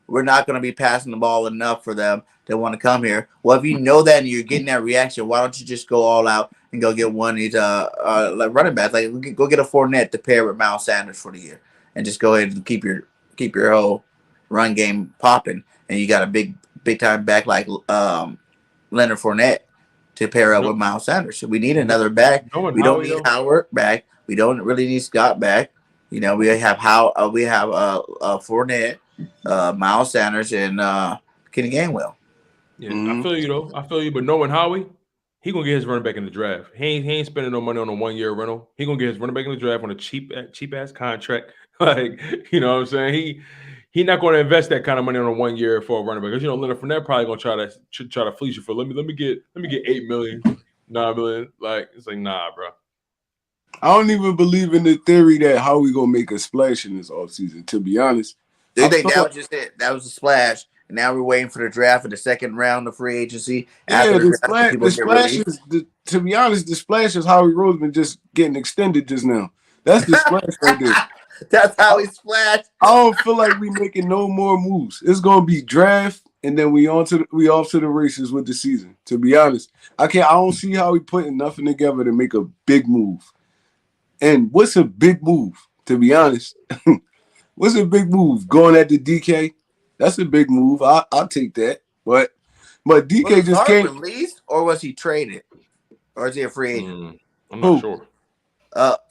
we're not going to be passing the ball enough for them to want to come here. Well, if you know that and you're getting that reaction, why don't you just go all out and go get one of these like running backs? Like go get a Fournette to pair with Miles Sanders for the year, and just go ahead and keep your whole run game popping. And you got a big time back like Leonard Fournette to pair up with Miles Sanders. So we need another back. We don't need Howard back. We don't really need Scott back. We have Fournette, Miles Sanders, and Kenny Gainwell. Yeah, I feel you though. I feel you, but knowing Howie, he gonna get his running back in the draft. He ain't spending no money on a 1-year rental. He gonna get his running back in the draft on a cheap ass contract. Like, you know what I'm saying? He not going to invest that kind of money on a 1 year for a running back. Because Leonard Fournette probably gonna try to fleece you for let me get $8 million, $9 million. Like, it's like, nah, bro. I don't even believe in the theory that Howie gonna make a splash in this offseason, to be honest. They think that was just it. That was a splash. And now we're waiting for the draft for the second round of free agency. Yeah, the splash is, to be honest, the splash is Howie Roseman just getting extended just now. That's the splash right there. That's how he splashed. I don't feel like we making no more moves. It's gonna be draft, and then we off to the races with the season. To be honest, I don't see how we putting nothing together to make a big move. And what's a big move? To be honest, what's a big move? Going at the DK, that's a big move. I'll take that. But DK just can't released, or was he traded, or is he a free agent? I'm not sure.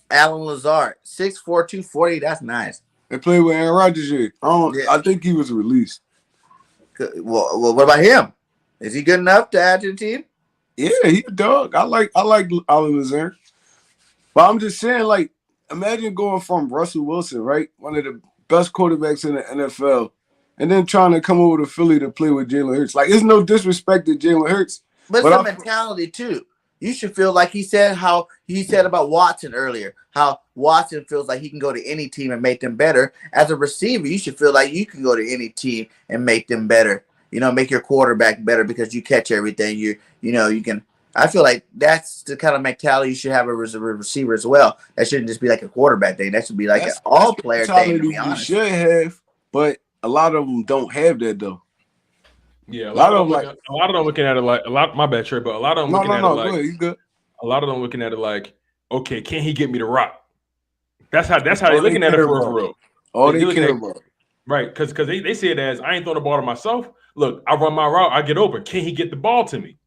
Alan Lazard, 6'4", 240. That's nice. They played with Aaron Rodgers here. I think he was released. Well, what about him? Is he good enough to add to the team? Yeah, he's a dog. I like Alan Lazard. But I'm just saying, like, imagine going from Russell Wilson, right, one of the best quarterbacks in the NFL, and then trying to come over to Philly to play with Jalen Hurts. Like, it's no disrespect to Jalen Hurts. But it's a mentality, too. You should feel like he said about Watson earlier, how Watson feels like he can go to any team and make them better. As a receiver, you should feel like you can go to any team and make them better. You know, make your quarterback better because you catch everything. You can. I feel like that's the kind of mentality you should have as a receiver as well. That shouldn't just be like a quarterback thing. That should be like an all-player thing, to be honest. You should have, but a lot of them don't have that though. Yeah, a lot of them looking at it like my bad, Trey, but a lot of them looking at it like, go ahead, you good. A lot of them looking at it like, okay, can he get me to rock? That's how they're looking at it for real. All they care about. Right, because they see it as, I ain't throwing the ball to myself. Look, I run my route, I get open. Can he get the ball to me?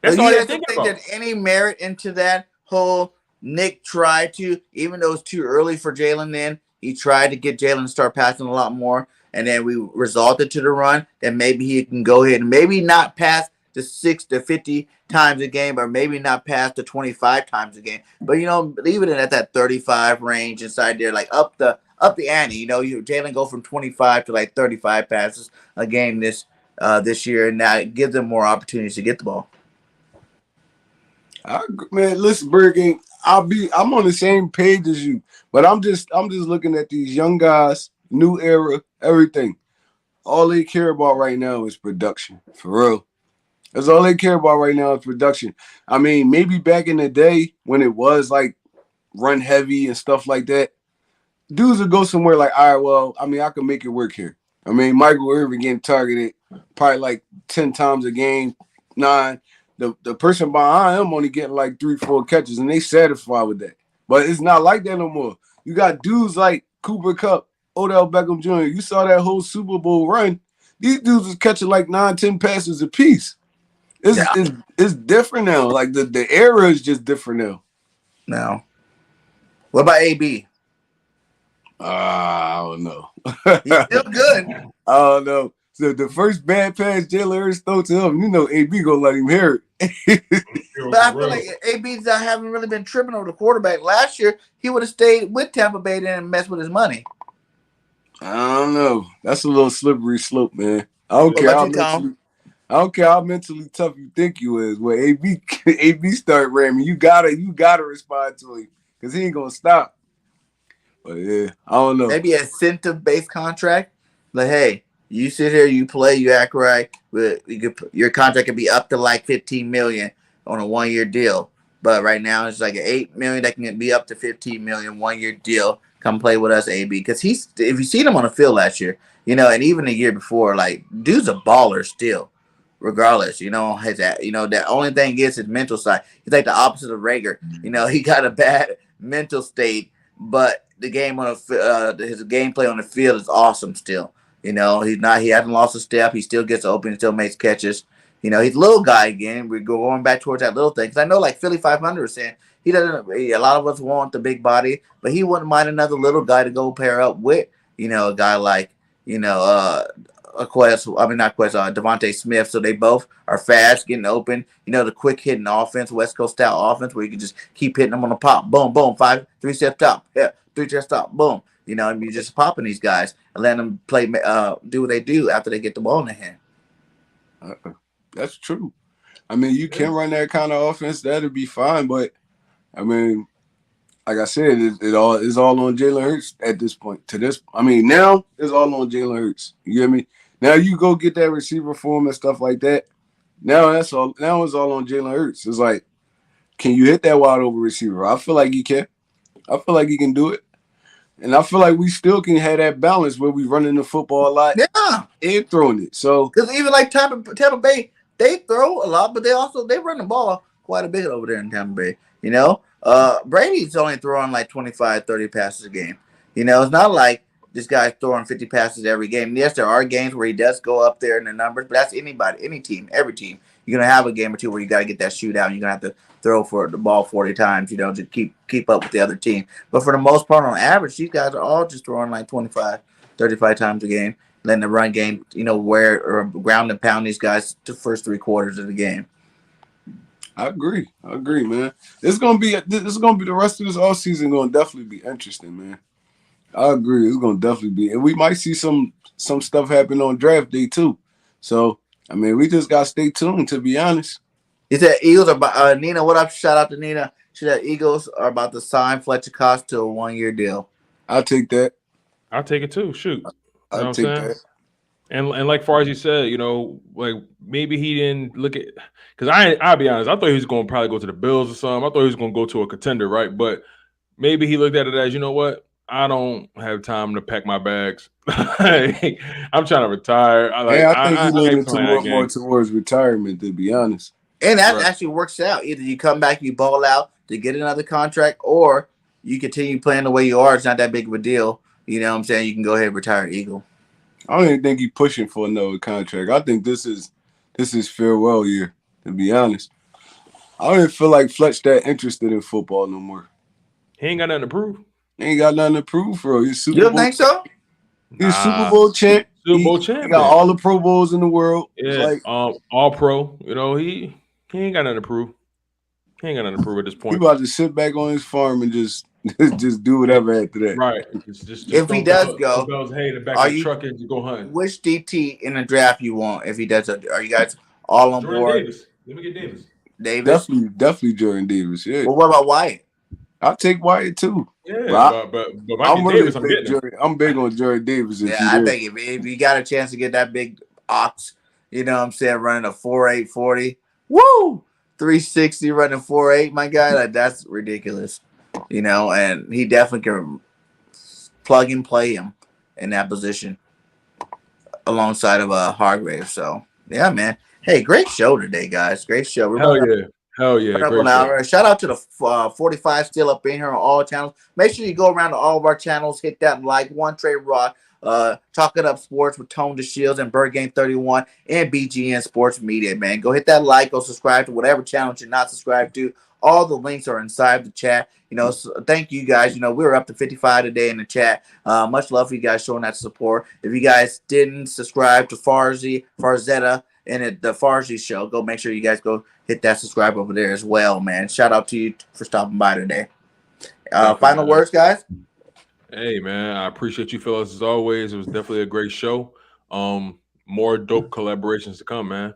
That's all they're thinking about. There's any merit into that whole Nick tried to, even though it's too early for Jalen then, he tried to get Jalen to start passing a lot more, and then we resulted to the run, then maybe he can go ahead and maybe not pass the 6 to 50 times a game, or maybe not pass the 25 times a game. But, leave it at that 35 range inside there, like up the ante. Jalen go from 25 to like 35 passes a game this year, and now give them more opportunities to get the ball. Man, listen, BIRDGANG, I'm on the same page as you, but I'm just looking at these young guys, new era, everything. All they care about right now is production, for real. That's all they care about right now is production. I mean, maybe back in the day when it was like run heavy and stuff like that, dudes would go somewhere like, all right, well, I mean, I can make it work here. I mean, Michael Irvin getting targeted probably like 10 times a game, 9. The person behind him only getting like 3-4 catches, and they satisfied with that. But it's not like that no more. You got dudes like Cooper Kupp, Odell Beckham Jr. You saw that whole Super Bowl run. These dudes was catching like 9-10 passes apiece. It's different now. Like the era is just different now. Now, what about AB? I don't know. He's still good. I don't know. So the first bad pass Jalen Hurts throw to him, AB gonna let him hear it. But I feel like AB's haven't really been tripping over the quarterback. Last year, he would have stayed with Tampa Bay and messed with his money. I don't know. That's a little slippery slope, man. I don't care how mentally tough you think you is. When AB start ramming, you gotta respond to him because he ain't gonna stop. But yeah, I don't know. Maybe a incentive-based contract. Like, hey, you sit here, you play, you act right. Your contract could be up to like $15 million on a 1-year deal. But right now it's like an $8 million that can be up to $15 million 1-year deal. Come play with us, AB. Because if you seen him on the field last year, and even the year before, like, dude's a baller still. Regardless, the only thing is his mental side. He's like the opposite of Rager. He got a bad mental state, but the game his gameplay on the field is awesome still. He hasn't lost a step. He still gets open, still makes catches. He's a little guy again. We're going back towards that little thing. Because I know, like Philly 500 was saying, he doesn't. A lot of us want the big body, but he wouldn't mind another little guy to go pair up with. A guy like Devontae Smith. So they both are fast, getting open. The quick hitting offense, West Coast style offense, where you can just keep hitting them on the pop. Boom, boom, 3-step stop. Yeah, 3-step stop. Boom. And you're just popping these guys and letting them play, do what they do after they get the ball in their hand. That's true. I mean, you can run that kind of offense. That'd be fine. But I mean, like I said, it's all on Jalen Hurts at this point. Now it's all on Jalen Hurts. You get me? Now you go get that receiver form and stuff like that. Now it's all on Jalen Hurts. It's like, can you hit that wide open receiver? I feel like he can. I feel like he can do it. And I feel like we still can have that balance where we running the football a lot, and throwing it. So because even like Tampa Bay, they throw a lot, but they run the ball quite a bit over there in Tampa Bay. Brady's only throwing like 25, 30 passes a game. It's not like this guy's throwing 50 passes every game. Yes, there are games where he does go up there in the numbers, but that's anybody, any team, every team. You're gonna have a game or two where you got to get that shootout. You're gonna have to throw for the ball 40 times, to keep up with the other team. But for the most part, on average, these guys are all just throwing like 25, 35 times a game, letting the run game, wear or ground and pound these guys the first 3 quarters of the game. I agree, man. It's gonna be the rest of this offseason gonna definitely be interesting, man. I agree. It's gonna definitely be, and we might see some stuff happen on draft day too. So I mean, we just gotta stay tuned, to be honest. He said Eagles are about Nina. What up? Shout out to Nina. She said Eagles are about to sign Fletcher Cox to a 1-year deal. I'll take that. I'll take it too. Shoot. I'll You know take what I'm saying? that. And like far as you said, you know, like maybe he didn't look at, because I'll be honest, I thought he was going to probably go to the Bills or something. I thought he was going to go to a contender, right? But maybe he looked at it as, you know what? I don't have time to pack my bags. I'm trying to retire. I think he leaning more towards towards retirement, to be honest. And that actually works out. Either you come back, you ball out to get another contract, or you continue playing the way you are. It's not that big of a deal. You know what I'm saying? You can go ahead and retire Eagle. I don't even think he's pushing for another contract. I think this is farewell year, to be honest. I don't even feel like Fletch that interested in football no more. He ain't got nothing to prove. He ain't got nothing to prove for. He's You don't think so? He's Super Bowl champ. Super Bowl champ. He got all the Pro Bowls in the world. Yeah, like, all pro. You know, he ain't got nothing to prove. He ain't got nothing to prove at this point. He about to sit back on his farm and just do whatever after that. Right. Just if he does go, hey, the back of the truck and go hunting. Which DT in the draft you want? If he does, are you guys all on Jordan board? Davis. Let me get Davis. Davis, definitely Jordan Davis. Yeah. Well, what about Wyatt? I'll take Wyatt too. Yeah, but I'm Davis, I'm big on Jordan Davis. Yeah, I think if you got a chance to get that big ox, you know what I'm saying, running a 4.8 40, woo, 360 running 4.8, my guy, like that's ridiculous. You know, and he definitely can plug and play him in that position alongside of Hargrave. So yeah, man. Hey, great show today, guys. Great show. Hell yeah. Great show. Shout out to the 45 still up in here on all channels. Make sure you go around to all of our channels, hit that like, One Trade Rock, Talk It Up Sports with Tone DeShields and BIRDGANG 31 and BGN Sports Media, man. Go hit that like, go subscribe to whatever channel you're not subscribed to. All the links are inside the chat. You know, so thank you guys. You know, we were up to 55 today in the chat. Much love for you guys showing that support. If you guys didn't subscribe to FARZETTA, and the FARZY show, go make sure you guys go hit that subscribe over there as well, man. Shout out to you for stopping by today. Final words, guys. Hey, man, I appreciate you fellas as always. It was definitely a great show. More dope collaborations to come, man.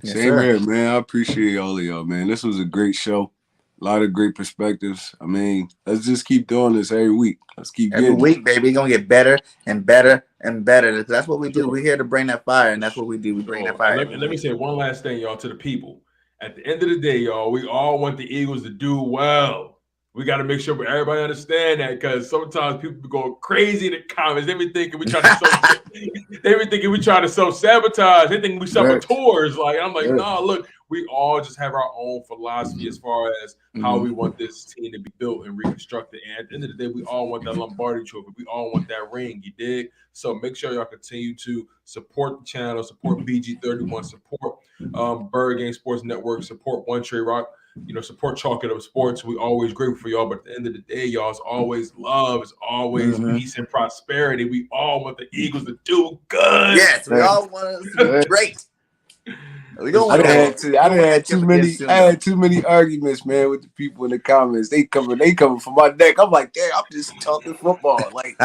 Yes, Same here, man. I appreciate all of y'all, man. This was a great show. A lot of great perspectives. I mean, let's just keep doing this every week. Let's keep every week, baby. We're gonna get better and better and better. That's what we do. We're here to bring that fire, and that's what we do. We bring that fire. Let me say one last thing, y'all, to the people. At the end of the day, y'all, we all want the Eagles to do well. We got to make sure everybody understand that, because sometimes people go crazy in the comments. They be thinking we trying to self-sabotage. They think we saboteurs. Like, I'm like, nah, look, we all just have our own philosophy as far as how we want this team to be built and reconstructed. And at the end of the day, we all want that Lombardi trophy. We all want that ring, you dig? So make sure y'all continue to support the channel, support BG31, support BIRDGANG Sports Network, support One Trade Rock. You know, support Chalk It Up Sports. We always grateful for y'all, but at the end of the day, y'all, it's always love, it's always peace and prosperity. We all want the Eagles to do good. Yes, we all want to do great. We don't. I had too many arguments, man, with the people in the comments. They coming for my neck. I'm like, damn, I'm just talking football. Like,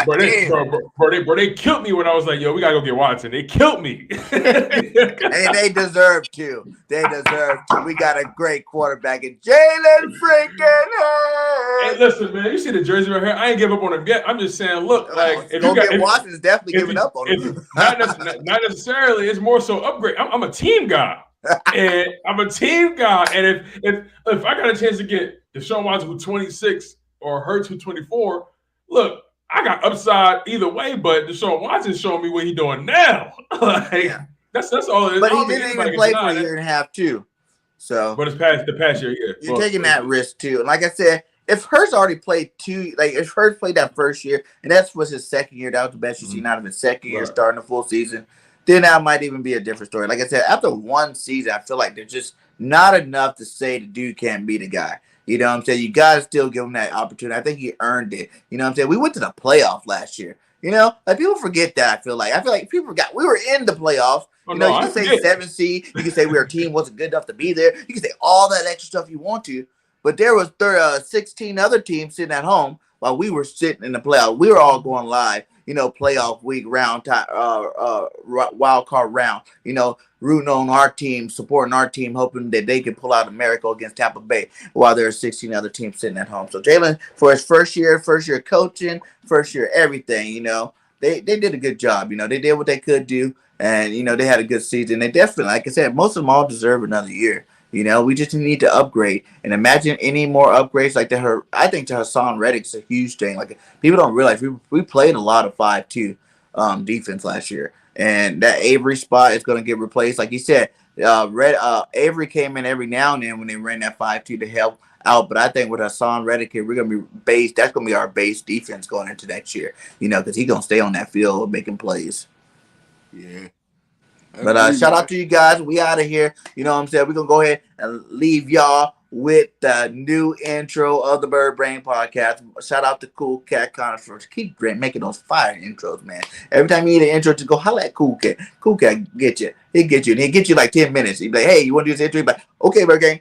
bro, they killed me when I was like, yo, we gotta go get Watson. They killed me. And they deserve to. They deserve to. We got a great quarterback in Jalen freaking Hurts. Hey, listen, man, you see the jersey right here? I ain't give up on him yet. I'm just saying, look, like, if you get Watson's definitely giving up on him. Not necessarily. It's more so upgrade. I'm a team guy, and I'm a team guy. And if I got a chance to get Deshaun Watson who 26 or Hurts who 24, look, I got upside either way. But Deshaun Watson's showing me what he's doing now. That's all it is. But he didn't even play for a year and a half too. So, but it's the past year, yeah. You're taking that risk too. And like I said, if Hurts already played if Hurts played that first year, and that was his second year, that was the best you've seen out of his second year, starting the full season, then that might even be a different story. Like I said, after one season, I feel like there's just not enough to say the dude can't be the guy. You know what I'm saying? You got to still give him that opportunity. I think he earned it. You know what I'm saying? We went to the playoff last year. You know, like people forget that. I feel like people forgot we were in the playoffs. You know, you can say 7 seed. You can say our team wasn't good enough to be there. You can say all that extra stuff you want to. But there was 16 other teams sitting at home while we were sitting in the playoff. We were all going live, playoff week, round time, wild card round, rooting on our team, supporting our team, hoping that they could pull out a miracle against Tampa Bay while there are 16 other teams sitting at home. So Jalen, for his first year coaching, first year everything, they did a good job. They did what they could do, and they had a good season. They definitely, like I said, most of them all deserve another year. We just need to upgrade, and imagine any more upgrades like that. I think to Hassan Reddick's a huge thing. Like, people don't realize we played a lot of 5-2 defense last year, and that Avery spot is going to get replaced. Like you said, Avery came in every now and then when they ran that 5-2 to help out. But I think with Hassan Reddick here, we're going to be base. That's going to be our base defense going into next year. Because he's going to stay on that field making plays. Yeah. But shout out to you guys. We out of here. You know what I'm saying? We're going to go ahead and leave y'all with the new intro of the Bird Brain podcast. Shout out to Cool Cat Connor for keep making those fire intros, man. Every time you need an intro, to go holla at Cool Cat. Cool Cat get you. He'll get you. And he'll get you like 10 minutes. He'll be like, hey, you want to do this intro? He'll be like, okay, Bird Gang.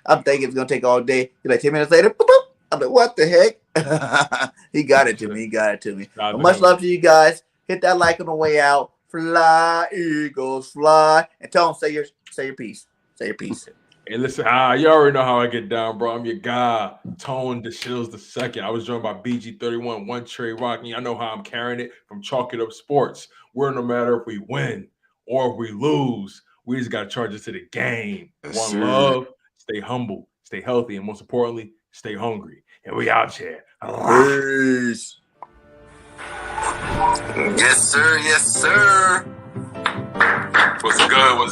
I'm thinking it's going to take all day. He'll be like 10 minutes later. Boop, boop. I'm like, what the heck? He got it to me. Well, much love to you guys. Hit that like on the way out. Fly, Eagles, fly. And tell them, say your piece. Say your piece. Hey, listen, you already know how I get down, bro. I'm your guy, Tone DeShills II. I was joined by BG31, One Trey Rocking. I know how I'm carrying it from Chalk It Up Sports. Where no matter if we win or if we lose, we just got to charge it to the game. One love, stay humble, stay healthy, and most importantly, stay hungry. And we out here. Peace. Yes, sir. What's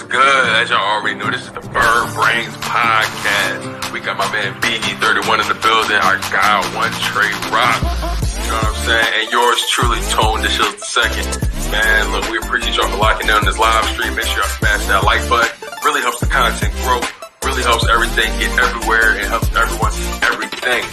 good? As y'all already know, this is the Bird Brains podcast. We got my man BG31 in the building, our guy, One Trey Rock. You know what I'm saying? And yours truly, Tone DeShills II. Man, look, we appreciate y'all for locking down this live stream. Make sure y'all smash that like button. Really helps the content grow. Really helps everything get everywhere and helps everyone see everything.